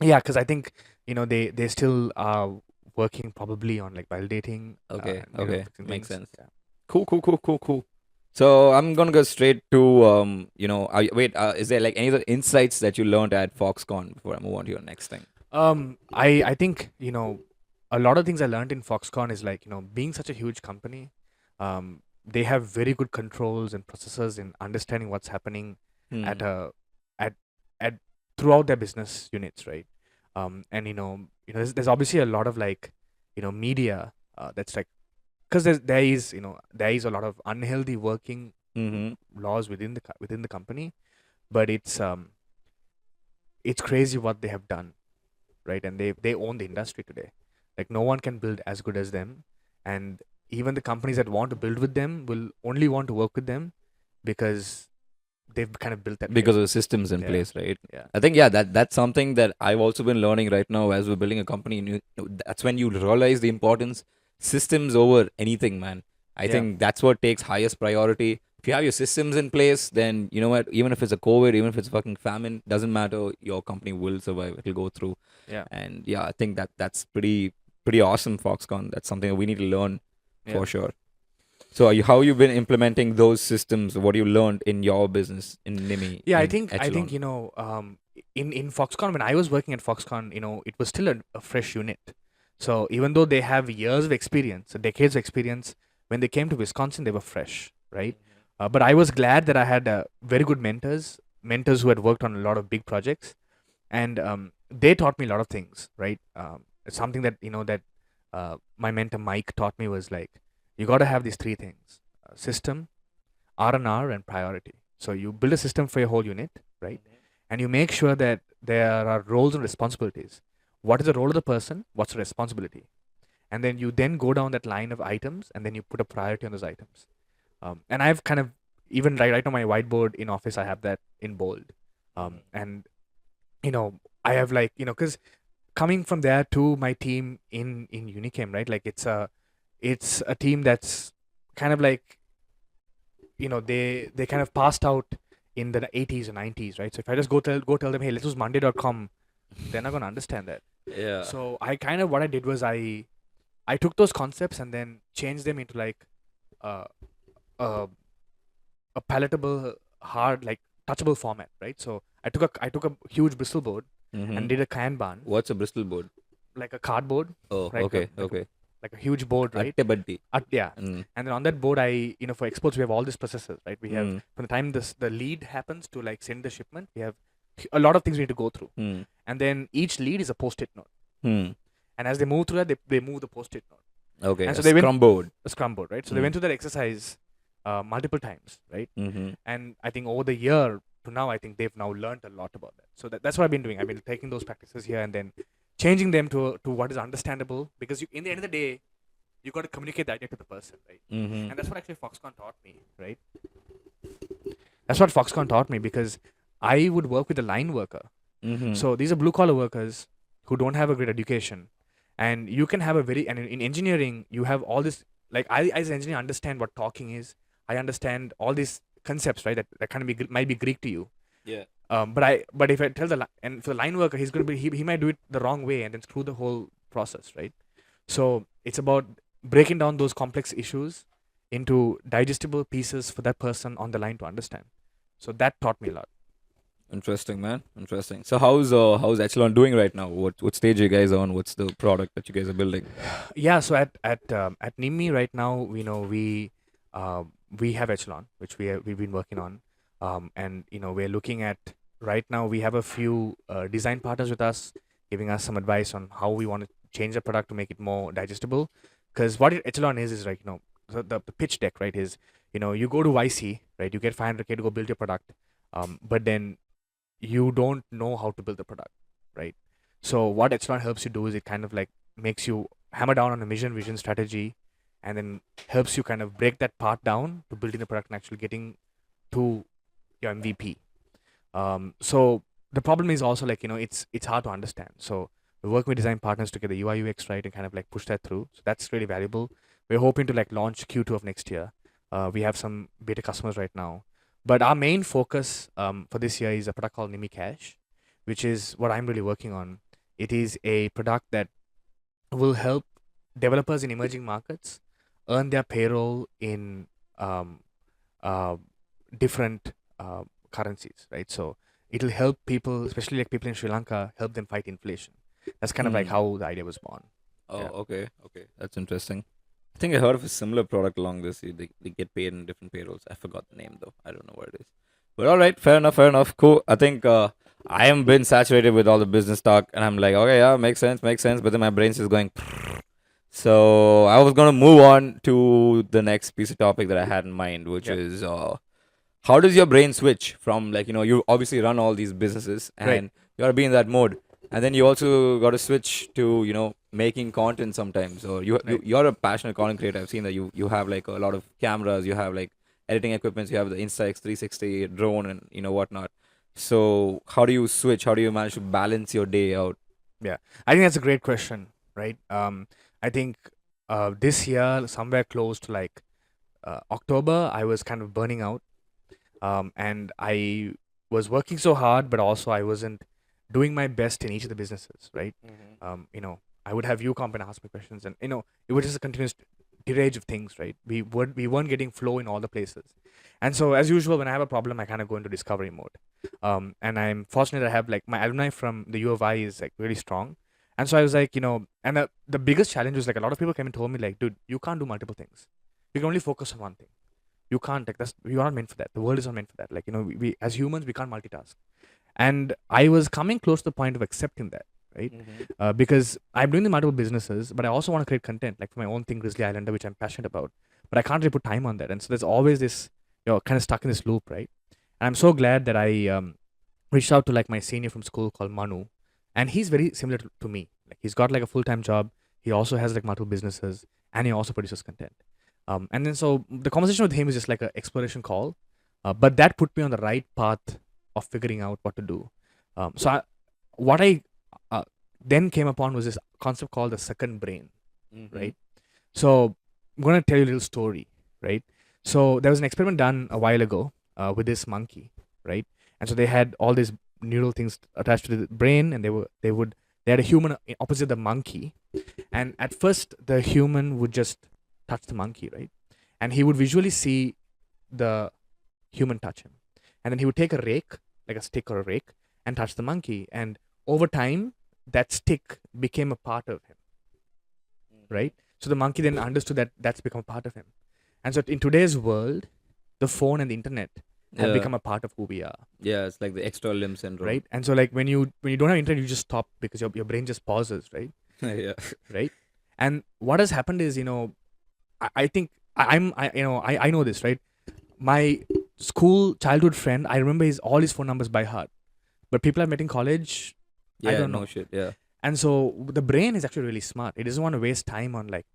B: Yeah, because I think they still are working probably on like validating
A: Okay.
B: and
A: Okay.
B: fixing
A: Makes
B: things.
A: sense.
B: Yeah.
A: Cool. Cool. Cool. Cool. Cool. So I'm gonna go straight to wait. Is there like any other insights that you learned at Foxconn before I move on to your next thing?
B: I think a lot of things I learned in Foxconn is like being such a huge company, they have very good controls and processes in understanding what's happening at
A: Hmm.
B: a at at throughout their business units, right? And there's obviously a lot of like media that's like because there is a lot of unhealthy working
A: Mm-hmm.
B: laws within the company, but it's crazy what they have done, right? And they own the industry today. Like no one can build as good as them, and even the companies that want to build with them will only want to work with them because they've kind of built that
A: Because
B: way.
A: of the systems in
B: Yeah,
A: place, right?
B: yeah,
A: I think yeah, that's something that I've also been learning right now as we're building a company. And that's when you realize the importance systems over anything, man. I
B: yeah,
A: think that's what takes highest priority. If you have your systems in place, then you know what? Even if it's a COVID, even if it's a fucking famine, doesn't matter. Your company will survive. It'll go through.
B: yeah,
A: And yeah, I think that's pretty awesome, Foxconn. That's something that we need to learn
B: yeah.
A: for sure. So, how you been implementing those systems? What you learned in your business in Nimi
B: Yeah, I
A: in
B: think I think
A: Echelon?
B: in Foxconn when I was working at Foxconn, it was still a fresh unit. So even though they have years of experience, decades of experience, when they came to Wisconsin, they were fresh, right? But I was glad that I had very good mentors who had worked on a lot of big projects, and they taught me a lot of things, right? Something that my mentor Mike taught me was like you got to have these three things: system, R&R, and priority. So you build a system for your whole unit, right? And you make sure that there are roles and responsibilities. What is the role of the person? What's the responsibility? And then you then go down that line of items, and then you put a priority on those items. And I've kind of even right on my whiteboard in office, I have that in bold. And I have like because coming from there to my team in Unichem, right? Like it's a team that's kind of like they kind of passed out in the 80s or 90s, right? So if I just go tell them, hey, let's use Monday.com, they're not gonna understand that.
A: Yeah.
B: So I kind of what I did was I took those concepts and then changed them into like uh, a a palatable, hard, like touchable format, right? So I took a huge Bristol board
A: Mm-hmm.
B: and did a Kanban,
A: What's a Bristol board?
B: like a cardboard,
A: Oh,
B: like a
A: okay,
B: like a
A: okay.
B: like a huge board, right?
A: Atte Baddi.
B: Yeah.
A: Mm.
B: And then on that board, for exports, we have all these processes, right? We have
A: Mm.
B: from the time the lead happens to like send the shipment, we have a lot of things we need to go through.
A: Mm.
B: And then each lead is a post-it note.
A: Mm.
B: And as they move through that, they move the post-it note.
A: Okay,
B: And
A: a
B: so they went
A: scrum board.
B: a scrum board, right? So they
A: Mm.
B: went through that exercise multiple times, right?
A: Mm-hmm.
B: And I think over the year to now, I think they've now learned a lot about that. So that's what I've been doing. I've been taking those practices here and then changing them to what is understandable. Because in the end of the day, you got to communicate the idea to the person, right?
A: Mm-hmm.
B: And that's what actually Foxconn taught me, right? That's what Foxconn taught me because I would work with a line worker.
A: Mm-hmm.
B: So these are blue collar workers who don't have a great education, and you can have a very and in engineering you have all this like I as an engineer understand what talking is. I understand all these concepts, right? That kind of might be Greek to you.
A: Yeah.
B: But if I tell and for the line worker, he's gonna be he might do it the wrong way and then screw the whole process, right? So it's about breaking down those complex issues into digestible pieces for that person on the line to understand. So that taught me a lot.
A: Interesting, man. Interesting. So how's Echelon doing right now? What stage are you guys on? What's the product that you guys are building?
B: Yeah, so at Nimi right now, uh, we have Echelon, which we've been working on, and we're looking at right now. We have a few design partners with us, giving us some advice on how we want to change the product to make it more digestible. Because Echelon is like the pitch deck, right? Is you go to YC, right? You get 500K to go build your product, but then you don't know how to build the product, right? So what Echelon helps you do is it kind of like makes you hammer down on a vision strategy, and then helps you kind of break that part down to building the product and actually getting to your MVP. So the problem is also like it's hard to understand. So we work with design partners to get the UI UX right and kind of like push that through. So that's really valuable. We're hoping to like launch Q2 of next year. We have some beta customers right now, but our main focus for this year is a product called Nimi Cash, which is what I'm really working on. It is a product that will help developers in emerging markets earn their payroll in um, uh, different currencies, right? So it'll help people, especially like people in Sri Lanka, help them fight inflation. That's kind of like
A: Hmm.
B: how the idea was born.
A: Oh,
B: Yeah.
A: okay, okay. That's interesting. I think I heard of a similar product along this. They get paid in different payrolls. I forgot the name though. I don't know what it is. But all right, fair enough, fair enough. Cool. I think I am been saturated with all the business talk, and I'm like, okay, yeah, makes sense, makes sense. But then my brain's just going. So I was gonna move on to the next piece of topic that I had in mind, which
B: Yeah.
A: is how does your brain switch from like you obviously run all these businesses
B: Right.
A: and you gotta be in that mode, and then you also got to switch to making content sometimes, or
B: Right.
A: you're a passionate content creator. I've seen that you have like a lot of cameras, you have like editing equipments, you have the Instax 360 drone and whatnot. So how do you switch? How do you manage to balance your day out?
B: Yeah. I think that's a great question, right? I think this year, somewhere close to like October, I was kind of burning out, and I was working so hard, but also I wasn't doing my best in each of the businesses, right?
A: Mm-hmm.
B: I would have you come and ask me questions, and it was just a continuous tirade of things, right? We weren't getting flow in all the places, and so as usual, when I have a problem, I kind of go into discovery mode. And I'm fortunate I have like my alumni from the U of I is like really strong, and so I was like, and the biggest challenge was like a lot of people came and told me like, dude, you can't do multiple things. You can only focus on one thing. You can't like that's you are not meant for that. The world is not meant for that. Like we as humans we can't multitask. And I was coming close to the point of accepting that, right?
A: Mm-hmm.
B: Because I'm doing the multiple businesses, but I also want to create content like for my own thing, Grizzly Islander, which I'm passionate about. But I can't really put time on that, and so there's always this kind of stuck in this loop, right? And I'm so glad that I reached out to like my senior from school called Manu, and he's very similar to me. Like he's got like a full time job. He also has like multiple businesses, and he also produces content. And then so the conversation with him is just like an exploration call, but that put me on the right path of figuring out what to do. What I then came upon was this concept called the second brain,
A: Mm-hmm.
B: right? So I'm gonna tell you a little story, right? So there was an experiment done a while ago with this monkey, right? And so they had all these neural things attached to the brain, and they had a human opposite the monkey, and at first the human would just touch the monkey, right? And he would visually see the human touch him, and then he would take a rake, like a stick or a rake, and touch the monkey, and over time that stick became a part of him,
A: Mm-hmm.
B: right? So the monkey then understood that that's become a part of him. And so in today's world, the phone and the internet have
A: Yeah,
B: become a part of who we are,
A: yeah, it's like the extra limb syndrome.
B: right? And so like when you don't have internet, you just stop because your brain just pauses, right?
A: Yeah.
B: Right? And what has happened is, I think I know this, right? My school childhood friend, I remember all his phone numbers by heart. But people I met in college, I
A: Yeah,
B: don't
A: no
B: know.
A: shit. Yeah.
B: And so the brain is actually really smart. It doesn't want to waste time on like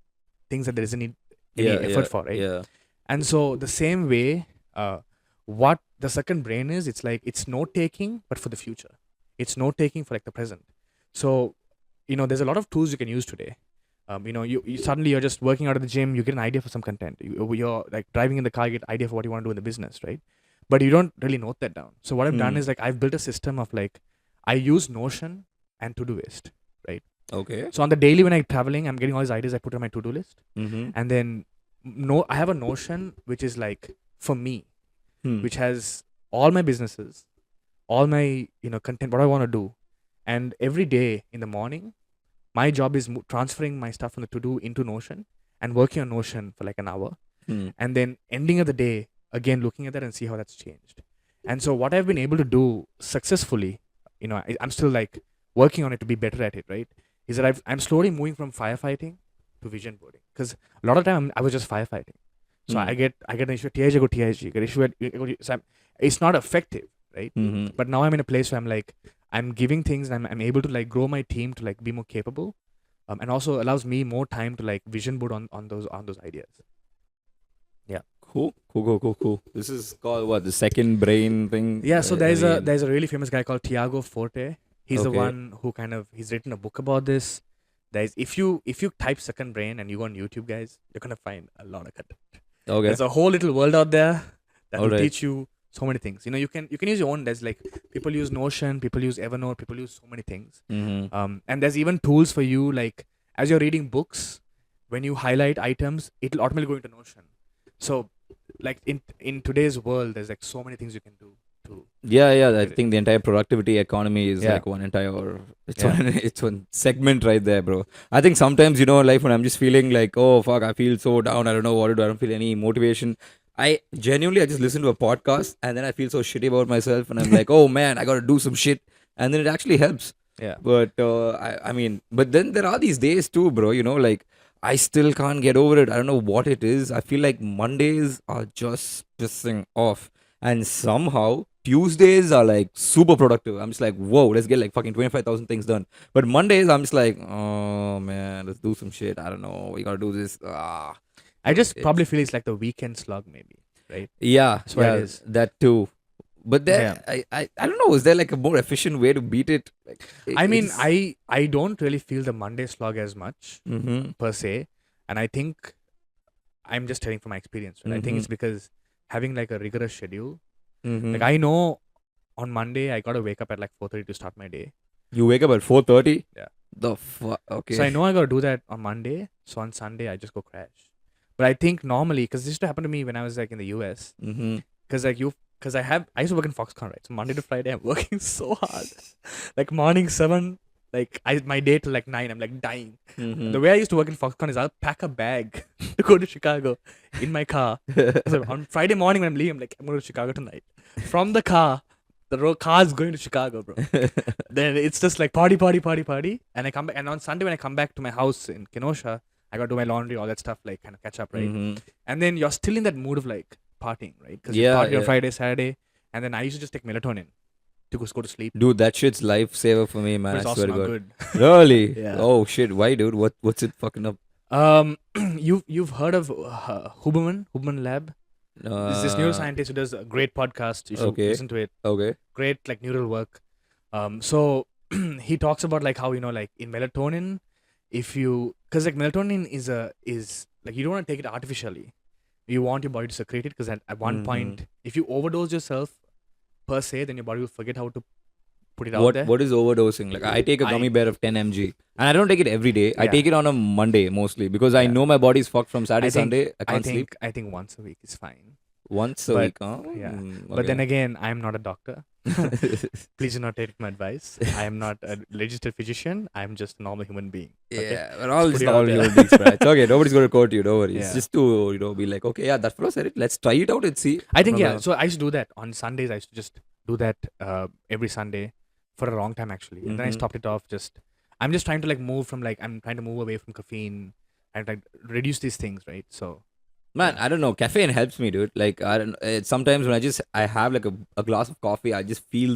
B: things that there isn't any
A: Yeah,
B: effort
A: yeah,
B: for, right?
A: yeah.
B: And so the same way, what the second brain is, it's like it's note taking, but for the future. It's note taking for like the present. So, there's a lot of tools you can use today. You suddenly you're just working out at the gym, you get an idea for some content. You're like driving in the car, you get idea for what you want to do in the business, right? But you don't really note that down. So what I've done
A: Hmm.
B: is like I've built a system of like I use Notion and Todoist, right?
A: Okay.
B: So on the daily when I'm traveling, I'm getting all these ideas I put on my to-do list,
A: Mm-hmm.
B: and then no, I have a Notion which is like for me,
A: Hmm.
B: which has all my businesses, all my content, what I want to do, and every day in the morning, my job is transferring my stuff from the to do into Notion and working on Notion for like an hour,
A: Hmm.
B: and then ending of the day again looking at that and see how that's changed. And so what I've been able to do successfully, I'm still like working on it to be better at it, right? Is that I'm slowly moving from firefighting to vision boarding, because a lot of time I was just firefighting. So
A: Hmm.
B: I get an issue at TIG, I go TIG, get issue at so it's not effective, right?
A: Hmm.
B: But now I'm in a place where I'm like I'm giving things, and I'm able to like grow my team to like be more capable, and also allows me more time to like vision board on those ideas. Yeah.
A: Cool. This is called what, the second brain thing?
B: Yeah, so
A: I mean,
B: there's a really famous guy called Tiago Forte. He's the
A: okay.
B: one who he's written a book about this. There's if you type second brain and you go on YouTube, guys, you're gonna find a lot of content.
A: Okay.
B: There's a whole little world out there that
A: All
B: will
A: right.
B: teach you so many things. You can use your own. There's like people use Notion, people use Evernote, people use so many things.
A: Mm-hmm.
B: And there's even tools for you, like as you're reading books, when you highlight items, it'll automatically go into Notion. So like in today's world, there's like so many things you can do to
A: Yeah. I
B: get it.
A: think the entire productivity economy is
B: Yeah.
A: like one entire. It's
B: Yeah.
A: one. It's one segment right there, bro. I think sometimes life when I'm just feeling like, oh fuck, I feel so down. I don't know what to do. I don't feel any motivation. I just listen to a podcast and then I feel so shitty about myself and I'm like, oh man, I gotta do some shit, and then it actually helps.
B: Yeah.
A: But I mean, but then there are these days too, bro. Like I still can't get over it. I don't know what it is. I feel like Mondays are just pissing off, and somehow Tuesdays are like super productive. I'm just like, whoa, let's get like fucking 25,000 things done. But Mondays, I'm just like, oh man, let's do some shit. I don't know. We gotta do this.
B: I
A: So
B: just probably feel it's like the weekend slug, maybe. Right.
A: yeah,
B: That's what it
A: yeah,
B: is.
A: that too. But
B: Yeah.
A: there, I don't know. Is there like a more efficient way to beat it? Like,
B: I mean,
A: it's.
B: I don't really feel the Monday slog as much
A: Mm-hmm.
B: per se, and I think I'm just telling from my experience. Right? I think
A: Mm-hmm.
B: it's because having like a rigorous schedule.
A: Mm-hmm.
B: Like I know on Monday I gotta wake up at like 4:30 to start my day.
A: You wake up at 4:30.
B: Yeah.
A: The fuck?
B: So I
A: Okay.
B: know I gotta do that on Monday. So on Sunday I just go crash. But I think normally, because this used to happen to me when I was like in the US,
A: Mm-hmm.
B: because I used to work in Foxconn, right? So Monday to Friday I'm working so hard, like morning 7, like my day till like 9, I'm like dying.
A: Mm-hmm.
B: The way I used to work in Foxconn is I'll pack a bag to go to Chicago in my car. So on Friday morning when I'm leaving, I'm like, I'm going to Chicago tonight. From the car, the car's going to Chicago, bro. Then it's just like party, and I come back. And on Sunday when I come back to my house in Kenosha, I got to do my laundry, all that stuff, like kind of catch up, right?
A: Mm-hmm.
B: And then you're still in that mood of like partying, right? Because you
A: Yeah,
B: party on
A: yeah.
B: Friday, Saturday, and then I used to just take melatonin to go to sleep.
A: Dude, that shit's lifesaver for me, man.
B: But
A: I
B: it's also
A: swear to
B: not
A: God.
B: good.
A: Really?
B: Yeah.
A: Oh shit. Why, dude? What's it fucking up?
B: You've heard of Huberman Lab? This
A: Uh,
B: neuroscientist who does a great podcast. You should
A: okay.
B: listen to it.
A: Okay.
B: Great like neural work. So he talks about like how like in melatonin, because like melatonin is like you don't want to take it artificially. You want your body to secrete it, because at one
A: Mm-hmm.
B: point, if you overdose yourself per se, then your body will forget how to put it out there.
A: What is overdosing? Like I take a gummy bear of 10 mg, and I don't take it every day. I
B: Yeah.
A: take it on a Monday mostly because I
B: Yeah.
A: know my body's fucked from Saturday,
B: I think
A: Sunday. I can't sleep
B: I think once a week is fine.
A: once a
B: But
A: week. Huh?
B: yeah.
A: Mm,
B: But then
A: okay.
B: again, I am not a doctor. Please do not take my advice. I am not a registered physician. I am just a normal human being. Okay?
A: Yeah, we're all
B: put
A: just
B: it out
A: all
B: there.
A: human beings, bro. It's okay. Nobody's going to quote you. Don't worry. It's
B: Yeah.
A: just to be like, okay, yeah, that fellow said it. Let's try it out and see.
B: I think
A: No
B: yeah.
A: problem.
B: So I used to do that on Sundays. I used to just do that every Sunday for a long time actually, and then I
A: Mhm.
B: stopped it off. I'm just trying to like move from like I'm trying to move away from caffeine and like reduce these things, right? So
A: Man, I don't know. Caffeine helps me, dude. Like I don't. Sometimes when I have like a glass of coffee, I just feel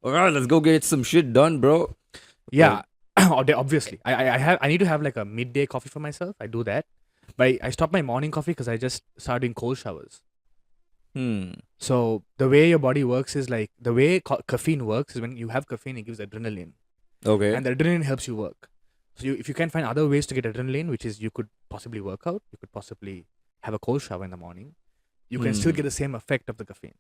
A: alright, let's go get some shit done, bro.
B: yeah, obviously I need to have like a midday coffee for myself. I do that, but I stopped my morning coffee because I just started doing cold showers.
A: Hmm.
B: So the way your body works is like the way caffeine works is when you have caffeine, it gives adrenaline,
A: Okay.
B: and the adrenaline helps you work. So if you can find other ways to get adrenaline, which is you could possibly work out, you could possibly have a cold shower in the morning, you can still
A: Hmm.
B: get the same effect of the caffeine.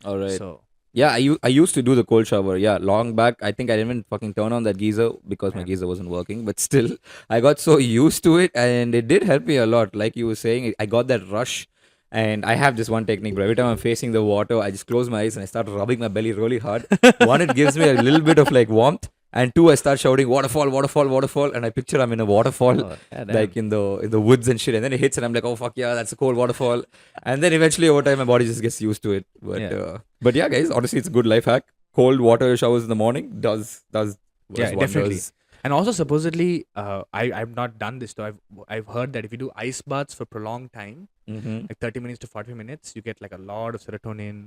A: All right.
B: So
A: Yeah, I used to do the cold shower. Yeah, long back. I think I didn't even fucking turn on that geyser because my
B: Yeah.
A: geyser wasn't working. But still, I got so used to it, and it did help me a lot. Like you were saying, I got that rush, and I have this one technique, bro. Every time I'm facing the water, I just close my eyes and I start rubbing my belly really hard. One, it gives me a little bit of like warmth, and two, I start shouting waterfall, waterfall, waterfall, and I picture I'm in a waterfall,
B: Oh, yeah,
A: like
B: damn.
A: in the woods and shit. And then it hits, and I'm like, oh fuck yeah, that's a cold waterfall. And then eventually over time, my body just gets used to it. But
B: Yeah.
A: but yeah, guys, honestly, it's a good life hack. Cold water showers in the morning does
B: Yeah, definitely.
A: wonders.
B: And also supposedly, I've not done this though. I've heard that if you do ice baths for prolonged time,
A: Mm-hmm.
B: like 30 minutes to 45 minutes, you get like a lot of serotonin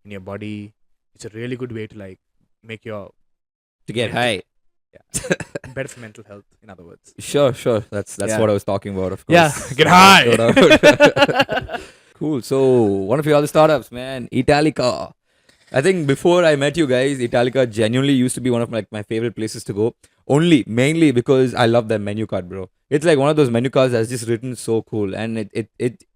B: in your body. It's a really good way to like make your
A: To get
B: mental,
A: high.
B: yeah, better for mental health. In other words.
A: Sure. That's
B: Yeah.
A: what I was talking about, of
B: Yeah,
A: course.
B: get
A: No
B: high.
A: doubt. Cool. So one of your other startups, man, Italica. I think before I met you guys, Italica genuinely used to be one of my favorite places to go. Mainly because I love that menu card, bro. It's like one of those menu cards that's just written so cool, and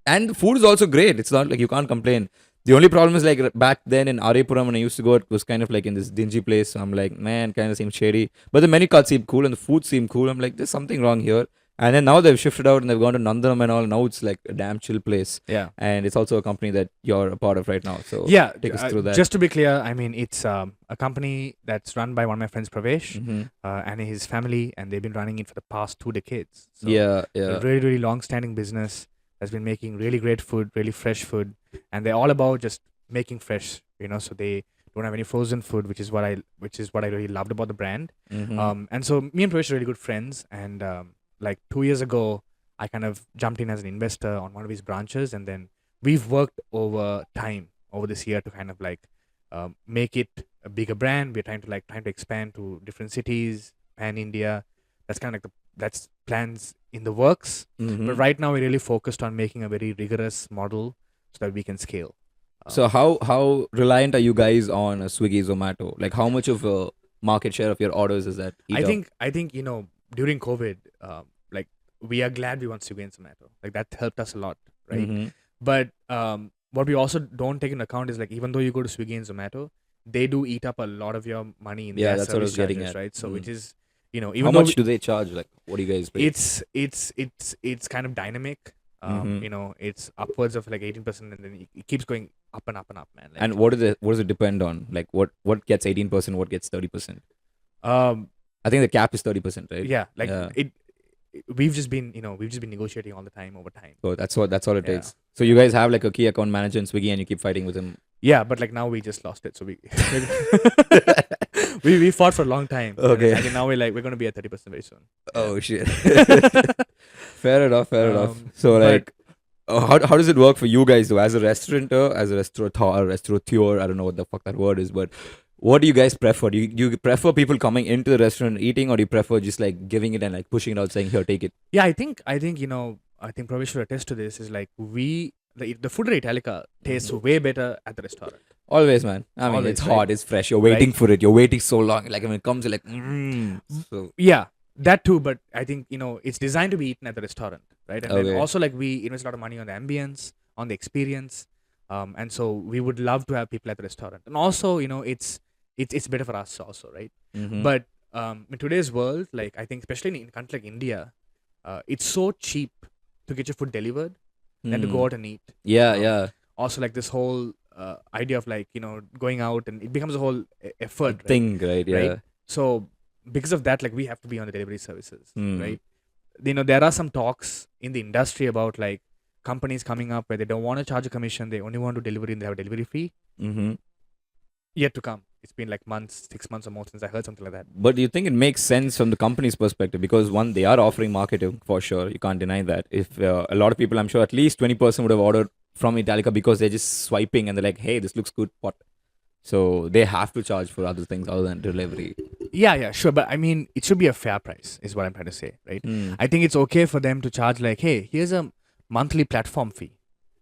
A: and the food is also great. It's not like you can't complain. The only problem is like back then in Arepuram when I used to go, it was kind of like in this dingy place. So I'm like, man, kind of seems shady. But the menu card seemed cool and the food seemed cool. I'm like, there's something wrong here. And then now they've shifted out and they've gone to Nandanam and all. Now it's like a damn chill place.
B: Yeah.
A: And it's also a company that you're a part of right now. So
B: Yeah,
A: take us through that.
B: just to be clear, I mean, it's a company that's run by one of my friends, Pravesh,
A: Mm-hmm.
B: and his family, and they've been running it for the past 2 decades. So
A: Yeah,
B: a
A: yeah.
B: really, really long-standing business that's been making really great food, really fresh food, and they're all about just making fresh. So they don't have any frozen food, which is what I really loved about the brand.
A: Mm-hmm.
B: And so me and Pravesh are really good friends, and like 2 years ago, I kind of jumped in as an investor on one of his branches, and then we've worked over time over this year to kind of like make it a bigger brand. We're trying to expand to different cities, pan India. That's kind of like that's plans in the works.
A: Mm-hmm.
B: But right now we're really focused on making a very rigorous model so that we can scale.
A: So how reliant are you guys on Swiggy, Zomato? Like how much of a market share of your orders is that?
B: I think during COVID, like we are glad we went Swiggy and Zomato. Like that helped us a lot, right?
A: Mm-hmm.
B: But what we also don't take into account is like even though you go to Swiggy and Zomato, they do eat up a lot of your money in
A: Yeah,
B: their
A: that's what I
B: service
A: was getting
B: charges,
A: at.
B: right? So
A: Mm.
B: which is
A: How
B: even though
A: much do they charge? Like what do you guys pay?
B: it's kind of dynamic.
A: Mhm.
B: It's upwards of like 18%, and then it keeps going up and up and up, man. Like,
A: And what does it depend on? Like what gets 18%, what gets 30%?
B: um,
A: I think the cap is 30%, right?
B: yeah, like
A: Yeah.
B: we've just been negotiating all the time over time.
A: So that's all it
B: Yeah.
A: takes. So you guys have like a key account manager in Swiggy and you keep fighting with him.
B: Yeah, but like now we just lost it, so we we fought for a long time. And
A: Okay.
B: I think now we're gonna be at 30% very soon.
A: Oh shit. Fair enough. So
B: but-
A: like how does it work for you guys though? As a restaurateur, as a restaurateur, I don't know what the fuck that word is, but what do you guys prefer? Do you prefer people coming into the restaurant eating, or do you prefer just like giving it and like pushing it out, saying here, take it?
B: Yeah, I think Pravesh should attest to this. Is like the food at Italica tastes way better at the restaurant.
A: Always, man. I mean,
B: Always,
A: it's
B: right?
A: hot, it's fresh. You're waiting for it. You're waiting so long. Like when it comes, you're like, So
B: Yeah, that too. But I think it's designed to be eaten at the restaurant, right? And then
A: Okay.
B: also like we invest a lot of money on the ambience, on the experience, and so we would love to have people at the restaurant. And also, it's better for us also, right?
A: Mhm.
B: But in today's world, like I think especially in a country like India, it's so cheap to get your food delivered than to
A: Mm.
B: go out and eat.
A: Yeah,
B: um,
A: yeah.
B: Also, like this whole idea of like going out, and it becomes a whole effort, right?
A: Thing, right? Yeah.
B: Right. So because of that, like we have to be on the delivery services,
A: Hmm.
B: right? There are some talks in the industry about like companies coming up where they don't want to charge a commission, they only want to delivery and they have a delivery fee.
A: Mm-hmm.
B: Yet to come. It's been like 6 months or more since I heard something like that.
A: But do you think it makes sense from the company's perspective? Because one, they are offering marketing for sure. You can't deny that. If a lot of people, I'm sure at least 20% would have ordered from Italica because they're just swiping and they're like, hey, this looks good. What? So they have to charge for other things other than delivery.
B: Yeah, sure. But I mean, it should be a fair price, is what I'm trying to say, right?
A: Hmm.
B: I think it's okay for them to charge like, hey, here's a monthly platform fee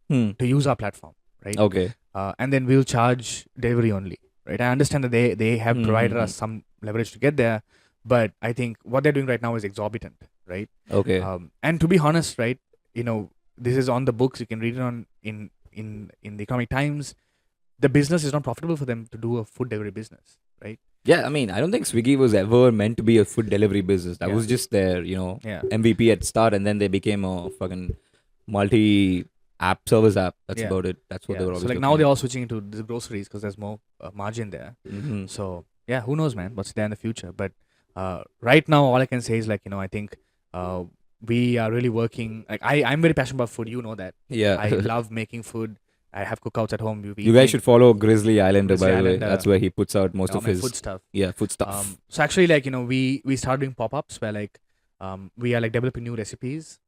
A: Hmm.
B: to use our platform, right?
A: Okay.
B: And then we'll charge delivery only, right? I understand that they have provided us some leverage to get there, but I think what they're doing right now is exorbitant, right?
A: Okay.
B: And to be honest, right, this is on the books. You can read it in the Economic Times. the business is not profitable for them to do a food delivery business, right?
A: Yeah, I mean, I don't think Swiggy was ever meant to be a food delivery business. That
B: Yeah.
A: was just their,
B: Yeah.
A: MVP at start, and then they became a fucking multi app service app. That's
B: Yeah.
A: about it. That's what they
B: Yeah.
A: were
B: So
A: always
B: like now
A: looking
B: they're
A: at.
B: all switching into the groceries because there's more margin there.
A: Mm-hmm.
B: So yeah, who knows, man? What's there in the future? But right now, all I can say is like I think we are really working. Like I'm very passionate about food. You know that.
A: Yeah.
B: I love making food. I have cookouts at home. We
A: You guys should follow Grizzly Islander,
B: Grizzly
A: by the way.
B: Islander,
A: That's where he puts out most
B: all
A: of
B: my
A: his
B: food stuff.
A: food stuff.
B: So actually, like we started doing pop-ups where like we are like developing new recipes.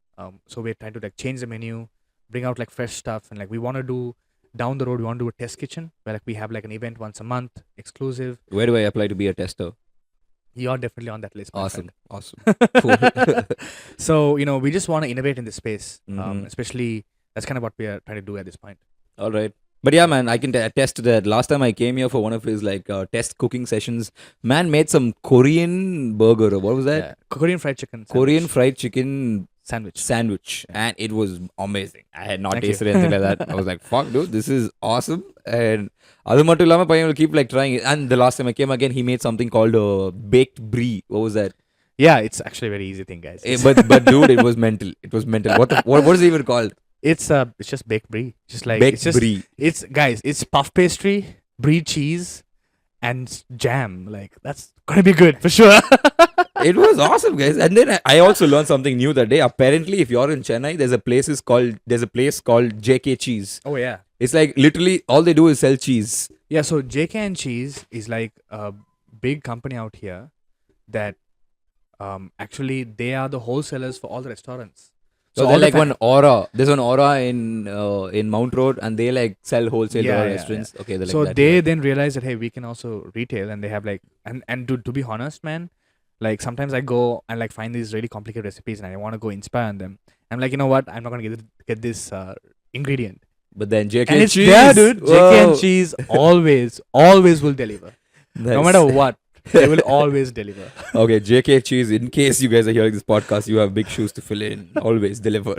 B: So we're trying to like change the menu, bring out like fresh stuff, and like we want to do down the road. We want to do a test kitchen where like we have like an event once a month, exclusive.
A: Where do I apply to be a tester?
B: You're definitely on that list. my
A: Awesome.
B: friend.
A: Awesome. Cool.
B: So we just want to innovate in this space.
A: Mhm.
B: Especially that's kind of what we are trying to do at this point.
A: All right. But yeah, man, I can attest to that. Last time I came here for one of his like test cooking sessions, man made some Korean burger. Or what was that?
B: Yeah. Korean fried chicken.
A: Korean
B: sandwich.
A: fried chicken
B: sandwich.
A: sandwich,
B: Yeah.
A: and it was amazing. I had not
B: Thank you.
A: tasted anything like that. I was like, "Fuck, dude, this is awesome!" And other mattu illama paiyan will keep like trying it. And the last time I came again, he made something called baked brie. What was that?
B: Yeah, it's actually a very easy thing, guys.
A: But dude, it was mental. It was mental. What is it even called?
B: It's just baked brie. Just like
A: Baked
B: it's just
A: brie.
B: it's guys, it's puff pastry, brie cheese, and jam. Like that's gonna be good for sure.
A: It was awesome, guys. And then I also learned something new that day. Apparently, if you're in Chennai, there's a place called JK Cheese.
B: Oh yeah.
A: It's like literally all they do is sell cheese.
B: Yeah, so JK and Cheese is like a big company out here that actually they are the wholesalers for all the restaurants.
A: So
B: all
A: they're
B: the
A: like one Aura. There's one Aura in Mount Road, and they like sell wholesale to
B: Yeah,
A: all
B: yeah,
A: restaurants. Okay, they're like
B: so
A: that,
B: they
A: yeah.
B: then realize that hey, we can also retail, and they have like and to be honest, man, like sometimes I go and like find these really complicated recipes, and I want to go inspire on them. I'm like, you know what? I'm not gonna get this ingredient,
A: But then JK
B: and it's
A: cheese.
B: there, dude. JK
A: Whoa.
B: and Cheese always will deliver, no
A: Nice.
B: matter what. They will always deliver.
A: Okay, JK cheese. In case you guys are hearing this podcast, you have big shoes to fill in. Always deliver.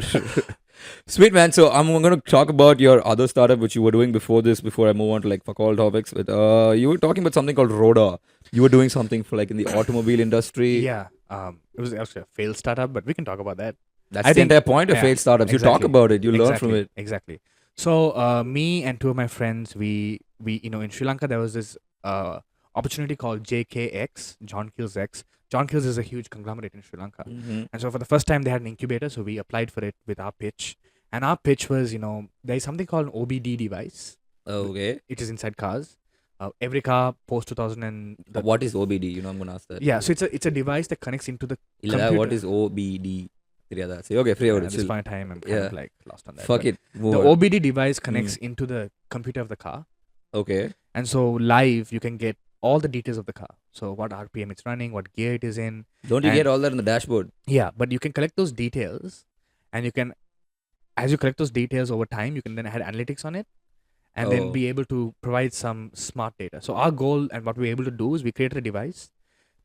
A: Sweet man. So I'm going to talk about your other startup which you were doing before this. Before I move on to like fuck all topics, but you were talking about something called Rhoda. You were doing something for like in the automobile industry.
B: Yeah, it was actually a failed startup, but we can talk about that.
A: That's
B: I
A: the
B: think-
A: entire point of
B: yeah,
A: failed startups. You talk
B: exactly.
A: about it. You learn from it.
B: Exactly. So me and two of my friends, we in Sri Lanka there was this opportunity called JKX, John Keel's X. John Keel's is a huge conglomerate in Sri Lanka, and so for the first time they had an incubator, so we applied for it with our pitch. And our pitch was, there is something called an OBD device.
A: Okay.
B: It is inside cars. Every car post 2000 and
A: What is OBD? You know, I'm going to ask that.
B: yeah, so it's a device that connects into the
A: What
B: computer.
A: is OBD? Say, okay, free
B: at
A: out.
B: this point in time. I'm kind
A: Yeah.
B: of like lost on that.
A: Fuck
B: but
A: it. Move
B: The
A: on.
B: OBD device connects into the computer of the car.
A: Okay.
B: And so live, you can get all the details of the car. So what RPM it's running, what gear it is in.
A: Don't you
B: And-
A: get all that in the dashboard?
B: Yeah, but you can collect those details, and you can, as you collect those details over time, you can then add analytics on it, and then
A: Oh.
B: be able to provide some smart data. So our goal and what we were able to do is we created a device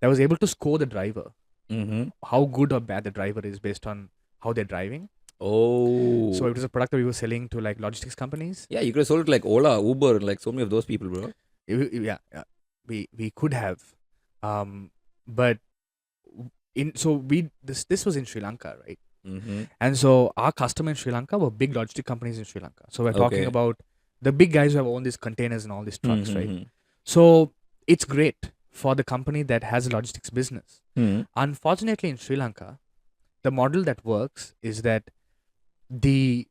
B: that was able to score the driver,
A: Mm-hmm.
B: how good or bad the driver is based on how they're driving.
A: Oh.
B: So it was a product that we were selling to like logistics companies.
A: Yeah, you could have sold it like Ola, Uber, like so many of those people, bro.
B: Yeah, we could have, but this was in Sri Lanka, right?
A: Mm-hmm.
B: And so our customer in Sri Lanka were big logistic companies in Sri Lanka. So we're talking
A: Okay.
B: about the big guys who have owned these containers and all these trucks, right?
A: Mm-hmm.
B: So it's great for the company that has a logistics business.
A: Mm-hmm.
B: Unfortunately, in Sri Lanka, the model that works is that the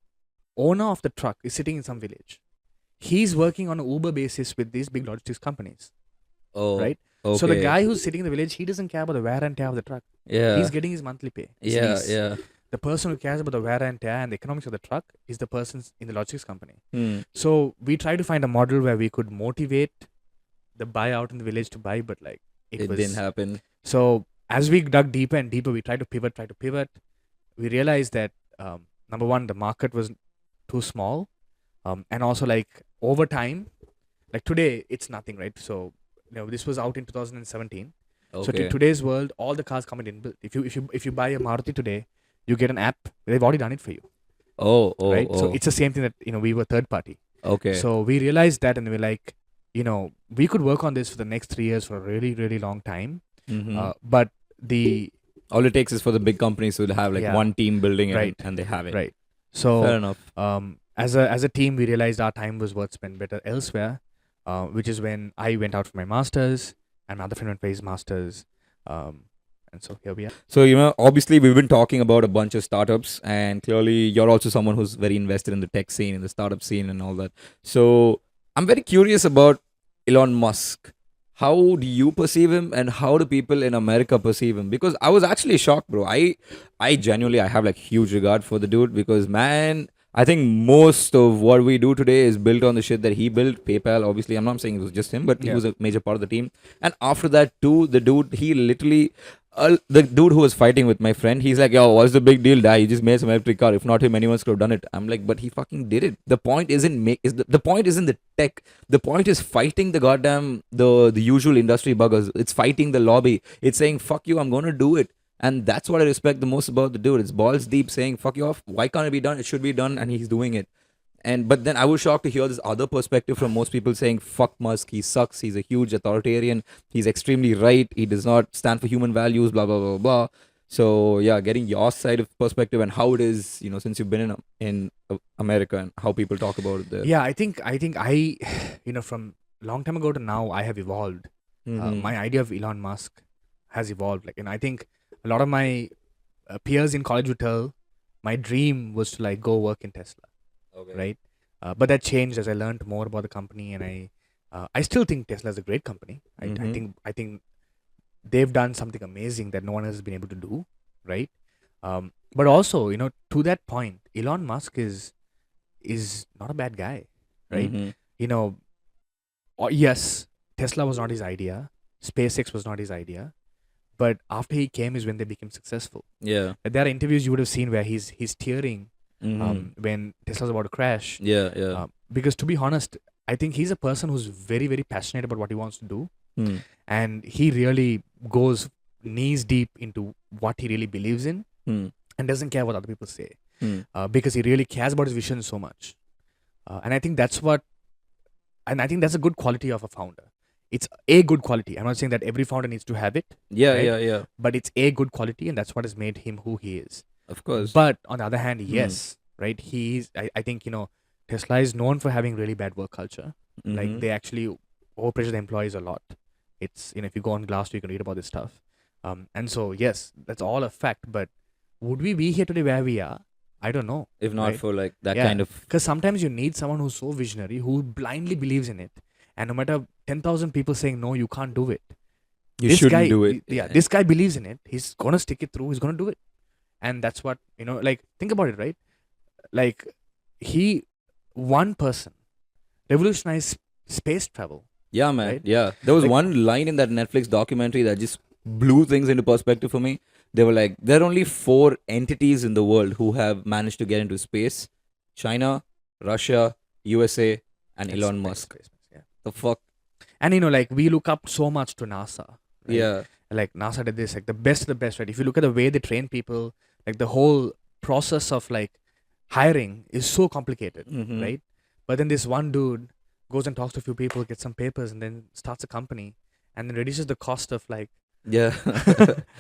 B: owner of the truck is sitting in some village. He's working on an Uber basis with these big logistics companies,
A: Oh.
B: right?
A: Okay.
B: So the guy who's sitting in the village, he doesn't care about the wear and tear of the truck.
A: Yeah.
B: He's getting his monthly pay. his
A: Yeah.
B: lease.
A: Yeah.
B: The person who cares about the wear and tear and the economics of the truck is the person in the logistics company.
A: Hmm.
B: So we tried to find a model where we could motivate the buyer out in the village to buy, but like
A: It
B: was
A: didn't happen.
B: So as we dug deeper and deeper, we tried to pivot. We realized that number one, the market was too small, and also like over time, like today, it's nothing, right? So this was out in 2017.
A: Okay.
B: So in today's world, all the cars come in inbuilt. If you buy a Maruti today, you get an app. They've already done it for you,
A: oh.
B: right?
A: Oh.
B: So it's the same thing that we were third party.
A: Okay.
B: So we realized that, and we're like, we could work on this for the next 3 years for a really, really long time. But the
A: All it takes is for the big companies to have like
B: Yeah.
A: one team building it,
B: Right.
A: and they have it.
B: Right.
A: Fair
B: So
A: enough.
B: as a team, we realized our time was worth spent better elsewhere, which is when I went out for my masters and my other friend went for his masters, and so here we are.
A: So, obviously, we've been talking about a bunch of startups, and clearly, you're also someone who's very invested in the tech scene, in the startup scene, and all that. So, I'm very curious about Elon Musk. How do you perceive him, and how do people in America perceive him? Because I was actually shocked, bro. I genuinely, I have like huge regard for the dude because, man, I think most of what we do today is built on the shit that he built. PayPal, obviously, I'm not saying it was just him, but he
B: Yeah.
A: was a major part of the team. And after that, too, the dude, he literally the dude who was fighting with my friend, he's like, yo, what's the big deal? Die, you just made some electric car. If not him, anyone could have done it. I'm like, but he fucking did it. The point isn't the point isn't the tech. The point is fighting the goddamn the usual industry buggers. It's fighting the lobby. It's saying, fuck you, I'm gonna do it. And that's what I respect the most about the dude. It's balls deep saying, fuck you off. Why can't it be done? It should be done, and he's doing it. And but then I was shocked to hear this other perspective from most people saying, fuck Musk, he sucks, he's a huge authoritarian, he's extremely right, he does not stand for human values, blah blah blah blah. So yeah, getting your side of perspective and how it is, since you've been in America and how people talk about it there.
B: Yeah, I think I, from long time ago to now, I have evolved. My idea of Elon Musk has evolved. Like, and I think a lot of my peers in college would tell my dream was to like go work in Tesla,
A: Okay.
B: right? But that changed as I learned more about the company, and I still think Tesla is a great company. I think they've done something amazing that no one else has been able to do, right? But also, to that point, Elon Musk is not a bad guy, right? You know, yes, Tesla was not his idea, SpaceX was not his idea, but after he came is when they became successful.
A: Yeah.
B: There are interviews you would have seen where he's tearing when Tesla's about to crash.
A: Yeah.
B: Because to be honest, I think he's a person who's very, very passionate about what he wants to do. And he really goes knees deep into what he really believes in and doesn't care what other people say because he really cares about his vision so much. And I think that's a good quality of a founder. It's a good quality. I'm not saying that every founder needs to have it.
A: Yeah,
B: right?
A: yeah.
B: But it's a good quality, and that's what has made him who he is.
A: Of course.
B: But on the other hand, yes, right? I think, Tesla is known for having really bad work culture. Like, they actually overpressure the employees a lot. It's, if you go on Glassdoor, you can read about this stuff. And so, yes, that's all a fact. But would we be here today where we are? I don't know.
A: If not
B: right?
A: for like that kind of.
B: Because sometimes you need someone who's so visionary, who blindly believes in it. And no matter 10,000 people saying, no, you can't do it.
A: You shouldn't do it.
B: Yeah, this guy believes in it. He's going to stick it through. He's going to do it. And that's what, like, think about it, right? Like, one person revolutionized space travel.
A: Yeah, man.
B: Right?
A: Yeah. There was
B: Like-
A: one line in that Netflix documentary that just blew things into perspective for me. They were like, there are only 4 entities in the world who have managed to get into space: China, Russia, USA, and Elon Musk.
B: Yeah.
A: The fuck?
B: And, like, we look up so much to NASA. Right?
A: Yeah.
B: Like, NASA did this, like, the best of the best, right? If you look at the way they train people, like, the whole process of, like, hiring is so complicated, right? But then this one dude goes and talks to a few people, gets some papers, and then starts a company, and then reduces the cost of, like,
A: Yeah.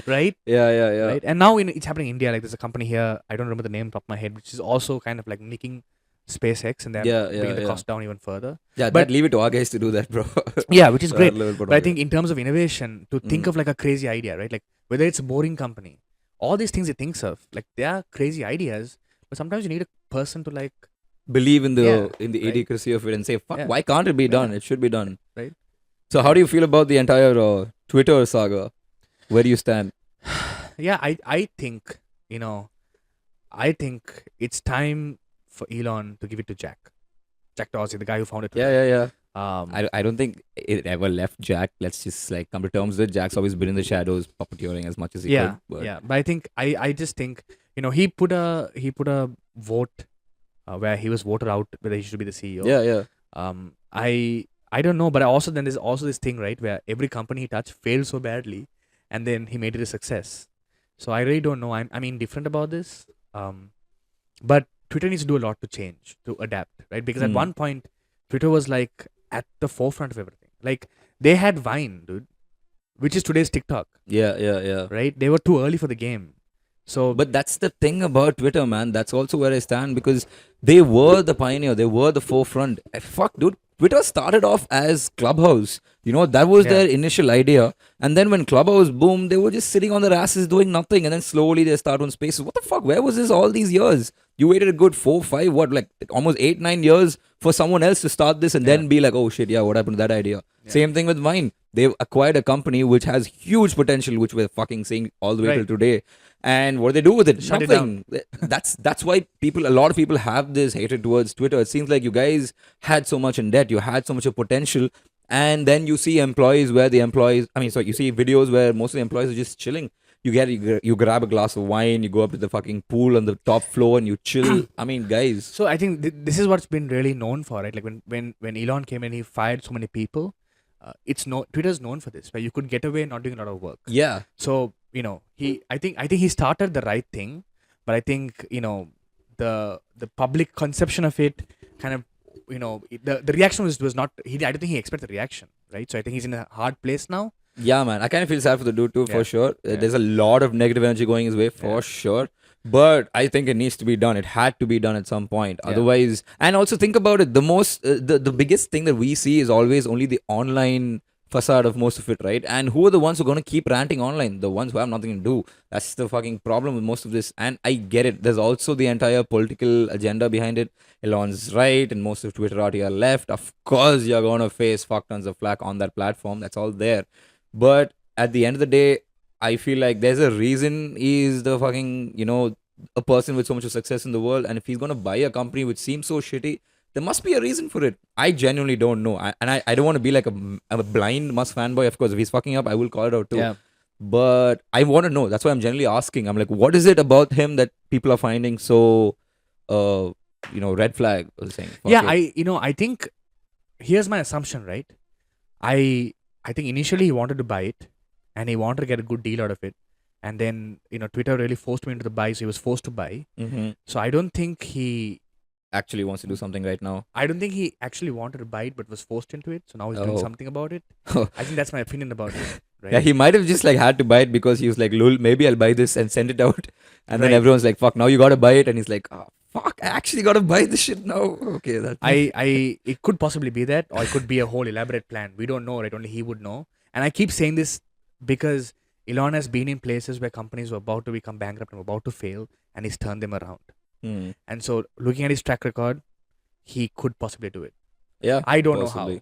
B: right?
A: Yeah.
B: Right? And now it's happening in India. Like, there's a company here, I don't remember the name top of my head, which is also kind of like nicking SpaceX and then bringing the cost down even further.
A: Yeah,
B: But-
A: but leave it to our guys to do that, bro.
B: Yeah, which is great.
A: But
B: But I think in terms of innovation, to think of like a crazy idea, right? Like, whether it's a boring company, all these things he thinks of, like, they are crazy ideas, but sometimes you need a person to, like,
A: believe in the
B: Yeah, right.
A: idiocy of it and say, fuck,
B: Yeah.
A: why can't it be done?
B: Yeah.
A: It should be done.
B: Right.
A: So how do you feel about the entire Twitter saga? Where do you stand?
B: yeah, I think, I think it's time for Elon to give it to Jack Dorsey, the guy who founded Twitter.
A: Yeah.
B: Um,
A: I don't think it ever left Jack. Let's just like come to terms with it. Jack's always been in the shadows, puppeteering as much as he
B: yeah,
A: could. But
B: yeah. But I think I just think, he put a vote where he was voted out whether he should be the CEO.
A: yeah.
B: I don't know, but then there's also this thing, right, where every company he touched failed so badly, and then he made it a success. So I really don't know. I'm indifferent about this. But Twitter needs to do a lot to change, to adapt, right? Because at one point, Twitter was like at the forefront of everything. Like they had Vine, dude, which is today's TikTok,
A: Yeah.
B: right? They were too early for the game. So
A: But that's the thing about Twitter, man. That's also where I stand because they were the pioneer. They were the forefront. Fuck, dude. Twitter started off as Clubhouse. You know, that was their initial idea. And then when Clubhouse boomed, they were just sitting on their asses doing nothing. And then slowly they start on spaces. What the fuck? Where was this all these years? You waited a good 4, 5, what, like almost 8, 9 years for someone else to start this and then be like, oh shit, yeah, what happened to that idea? Same thing with Vine. They've acquired a company which has huge potential, which we're fucking seeing all the way till today. And what do they do with it?
B: Shut it
A: Nothing. That's why a lot of people have this hatred towards Twitter. It seems like you guys had so much in debt, you had so much of potential, and then you see you see videos where most of the employees are just chilling. You grab a glass of wine, you go up to the fucking pool on the top floor, and you chill. I mean, guys.
B: So I think this is what's been really known for, right? Like when Elon came and he fired so many people, Twitter's known for this, where you could get away not doing a lot of work.
A: Yeah.
B: So I think he started the right thing, but I think the public conception of it kind of the reaction was not. I don't think he expected the reaction, right? So I think he's in a hard place now.
A: Yeah, man. I kind of feel sad for the dude too, for sure. There's a lot of negative energy going his way, for sure. But I think it needs to be done. It had to be done at some point. Otherwise, and also think about it. The biggest thing that we see is always only the online facade of most of it, right? And who are the ones who are going to keep ranting online? The ones who have nothing to do. That's the fucking problem with most of this. And I get it. There's also the entire political agenda behind it. Elon's right, and most of Twitterati are left. Of course, you're going to face fuck tons of flack on that platform. That's all there. But at the end of the day, I feel like there's a reason he's the fucking, a person with so much of success in the world. And if he's going to buy a company which seems so shitty, there must be a reason for it. I genuinely don't know. I don't want to be like a blind Musk fanboy. Of course, if he's fucking up, I will call it out too.
B: Yeah.
A: But I want to know. That's why I'm generally asking. I'm like, what is it about him that people are finding so, red flag? Or saying,
B: yeah, I think here's my assumption, right? I think initially he wanted to buy it, and he wanted to get a good deal out of it. And then, Twitter really forced him into the buy, so he was forced to buy.
A: Mm-hmm.
B: So I don't think he
A: actually wants to do something right now.
B: I don't think he actually wanted to buy it, but was forced into it. So now he's doing something about it. I think that's my opinion about it. Right?
A: Yeah, he might have just like had to buy it because he was like, lol, maybe I'll buy this and send it out. And then everyone's like, fuck, now you gotta buy it. And he's like, oh, fuck, I actually gotta buy this shit now. Okay,
B: it could possibly be that, or it could be a whole elaborate plan. We don't know, right? Only he would know. And I keep saying this because Elon has been in places where companies were about to become bankrupt and were about to fail, and he's turned them around. And so, looking at his track record, he could possibly do it.
A: Yeah,
B: I don't know how.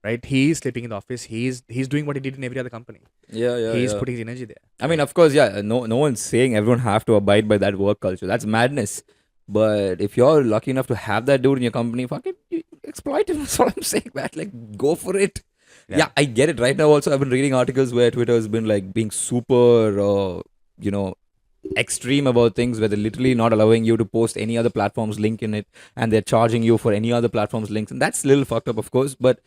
B: Right? He is sleeping in the office. He's doing what he did in every other company. He's putting his energy there.
A: I mean, of course, no one's saying everyone have to abide by that work culture. That's madness. But if you're lucky enough to have that dude in your company, fuck it, exploit him. That's what I'm saying, man. Like, go for it. Yeah, I get it. Right now, also, I've been reading articles where Twitter has been like being super, extreme about things where they're literally not allowing you to post any other platform's link in it, and they're charging you for any other platform's links. And that's a little fucked up, of course. But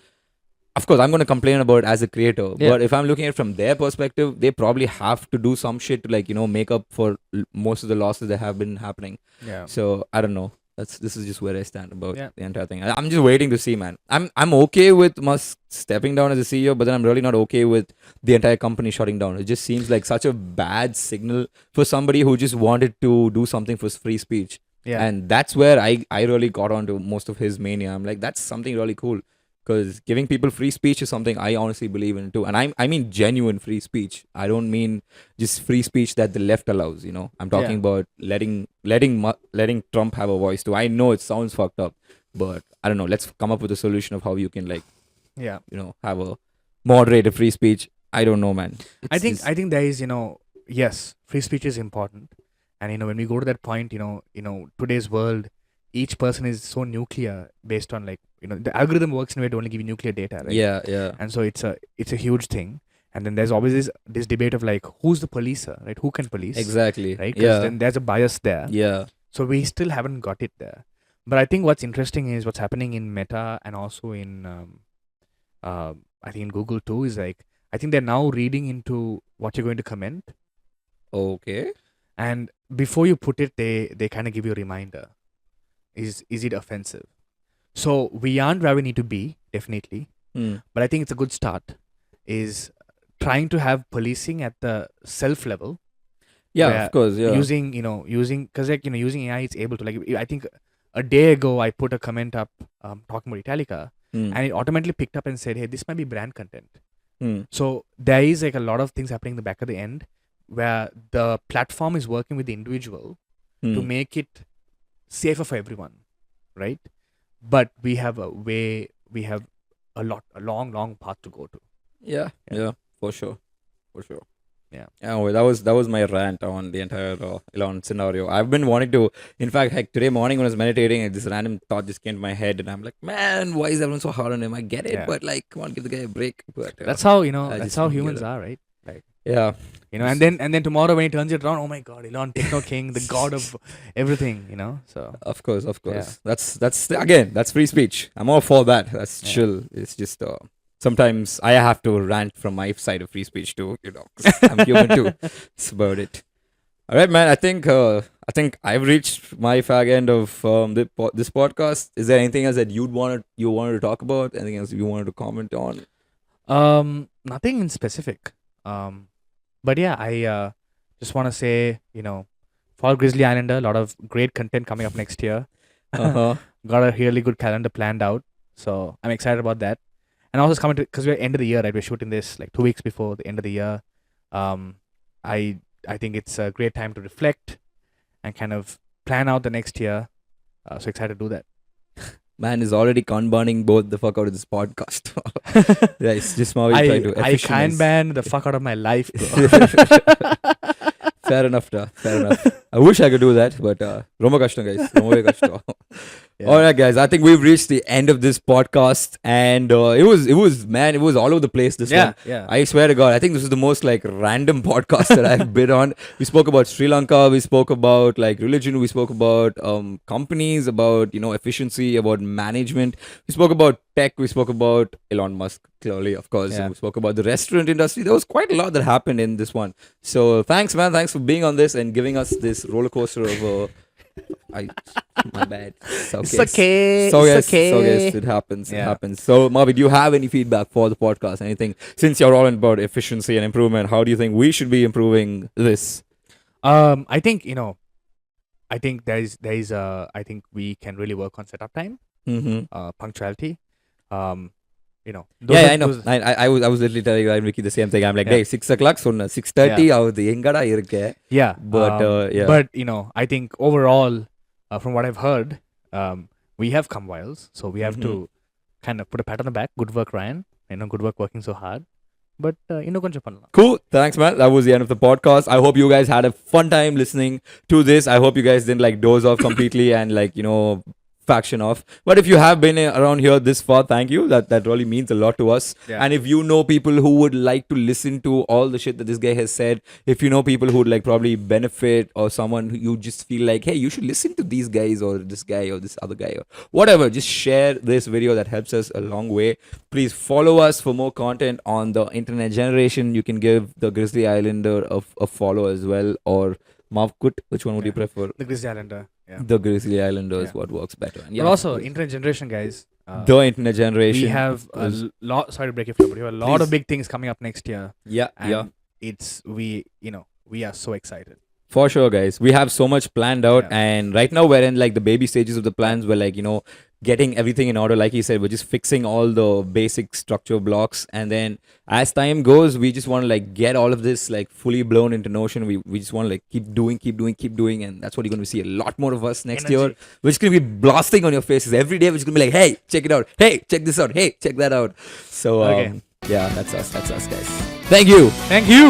A: of course, I'm going to complain about it as a creator. Yeah. But if I'm looking at it from their perspective, they probably have to do some shit to make up for most of the losses that have been happening.
B: Yeah.
A: So I don't know. This is just where I stand about the entire thing. I'm just waiting to see, man. I'm okay with Musk stepping down as a CEO, but then I'm really not okay with the entire company shutting down. It just seems like such a bad signal for somebody who just wanted to do something for free speech. Yeah. And that's where I really got onto most of his mania. I'm like, that's something really cool. Because giving people free speech is something I honestly believe in too. And I mean genuine free speech. I don't mean just free speech that the left allows, I'm talking about letting Trump have a voice too. I know it sounds fucked up, but I don't know. Let's come up with a solution of how you can have a moderated free speech. I don't know, man.
B: I think there is, yes, free speech is important. And when we go to that point, today's world, each person is so nuclear based on the algorithm works in a way to only give you nuclear data, right?
A: Yeah.
B: And so it's a huge thing. And then there's always this debate of who's the policer, right? Who can police?
A: Exactly.
B: Right? Because then there's a bias there.
A: Yeah.
B: So we still haven't got it there. But I think what's interesting is what's happening in Meta and also in I think in Google too is I think they're now reading into what you're going to comment.
A: Okay.
B: And before you put it, they kind of give you a reminder. is it offensive? So we aren't where we need to be, definitely.
A: Mm.
B: But I think it's a good start. Is trying to have policing at the self level.
A: Yeah,
B: where
A: of course. Yeah.
B: using because using AI, it's able to, like, I think a day ago I put a comment up talking about Italica,
A: Mm.
B: and it automatically picked up and said, hey, this might be brand content.
A: Mm.
B: So there is like a lot of things happening in the back of the end where the platform is working with the individual to
A: Mm.
B: make it safer for everyone, right? But we have a long path to go to.
A: Yeah.
B: Yeah.
A: Yeah. For sure. For sure.
B: Yeah.
A: Anyway, that was my rant on the entire Elon scenario. I've been wanting to. In fact, like today morning when I was meditating, this random thought just came to my head, and I'm like, man, why is everyone so hard on him? I get it,
B: Yeah.
A: but like, come on, give the guy a break. But
B: That's how
A: I
B: that's
A: just
B: how
A: don't get
B: humans
A: it.
B: are, right?
A: Yeah.
B: And then tomorrow when he turns it around, oh my god, Elon, Techno King, the god of everything. So
A: Of course, of course. That's again, that's free speech. I'm all for that. That's
B: Yeah.
A: chill. It's just sometimes I have to rant from my side of free speech too. 'Cause I'm human too. It's about it. All right, man. I think I've reached my fag end of this podcast. Is there anything else that you wanted to talk about? Anything else you wanted to comment on?
B: nothing in specific. But yeah, I just want to say, for Grizzly Islander, a lot of great content coming up next year.
A: Uh-huh.
B: Got a really good calendar planned out, so I'm excited about that. And also, it's coming because we're end of the year, right? We're shooting this like 2 weeks before the end of the year. I think it's a great time to reflect and kind of plan out the next year. So excited to do that.
A: Man is already Kanbaning both the fuck out of this podcast. Yeah, it's just Mavi trying to
B: I can
A: efficientize.
B: ban the fuck out of my life, bro.
A: Fair enough, da. Fair enough. I wish I could do that, but Roma kashtam, guys. Roma kashtam.
B: Yeah.
A: All right, guys. I think we've reached the end of this podcast, and it was all over the place. This one.
B: Yeah.
A: I swear to God, I think this is the most like random podcast that I've been on. We spoke about Sri Lanka, we spoke about like religion, we spoke about companies, about efficiency, about management. We spoke about tech, we spoke about Elon Musk, clearly, of course.
B: Yeah.
A: And we spoke about the restaurant industry. There was quite a lot that happened in this one. So thanks, man. Thanks for being on this and giving us this roller coaster of my bad.
B: It's okay.
A: It happens. It
B: Yeah.
A: happens. So, Mavi, do you have any feedback for the podcast? Anything? Since you're all about efficiency and improvement, how do you think we should be improving this?
B: I think I think I think we can really work on setup time,
A: Mm-hmm.
B: punctuality. Those
A: Yeah,
B: are-
A: I know.
B: those-
A: I was literally telling Vicky the same thing. I'm like,
B: Yeah.
A: hey, 6 o'clock, so 6:30 ஆகுது எங்கடா இருக்க?
B: Yeah,
A: But, yeah.
B: But I think overall, from what I've heard, we have come whiles, so we have to kind of put a pat on the back. Good work, Ryan. Good work working so hard. But konjam pannalam.
A: Cool. Thanks, man. That was the end of the podcast. I hope you guys had a fun time listening to this. I hope you guys didn't like doze off completely and faction off. But if you have been around here this far, thank you. That really means a lot to us.
B: Yeah.
A: And if you know people who would like to listen to all the shit that this guy has said, if you know people who would like probably benefit, or someone who you just feel like, hey, you should listen to these guys or this guy or this other guy or whatever, just share this video. That helps us a long way. Please follow us for more content on the internet generation. You can give the Grizzly Islander a follow as well, or Mavkut. Which one would you prefer?
B: The Grizzly Islander. Yeah.
A: The Grizzly Islander is
B: Yeah.
A: what works better. And
B: But also, internet generation, guys.
A: the internet generation.
B: We have a
A: is-
B: lot. Sorry to break your flow, but we have a lot
A: Please.
B: of big things coming up next year,
A: Yeah,
B: and
A: yeah.
B: it's we are so excited.
A: For sure, guys. We have so much planned out,
B: Yeah.
A: and right now we're in like the baby stages of the plans. We're like, getting everything in order. Like he said, we're just fixing all the basic structure blocks, and then as time goes, we just want to like get all of this like fully blown into notion. We just want to like keep doing, and that's what you're going to see a lot more of us next year.
B: Energy.
A: We're just going to be blasting on your faces every day. We're just going to be like, hey, check it out. Hey, check this out. Hey, check that out. So
B: Okay.
A: yeah, that's us. That's us, guys. Thank you.
B: Thank you.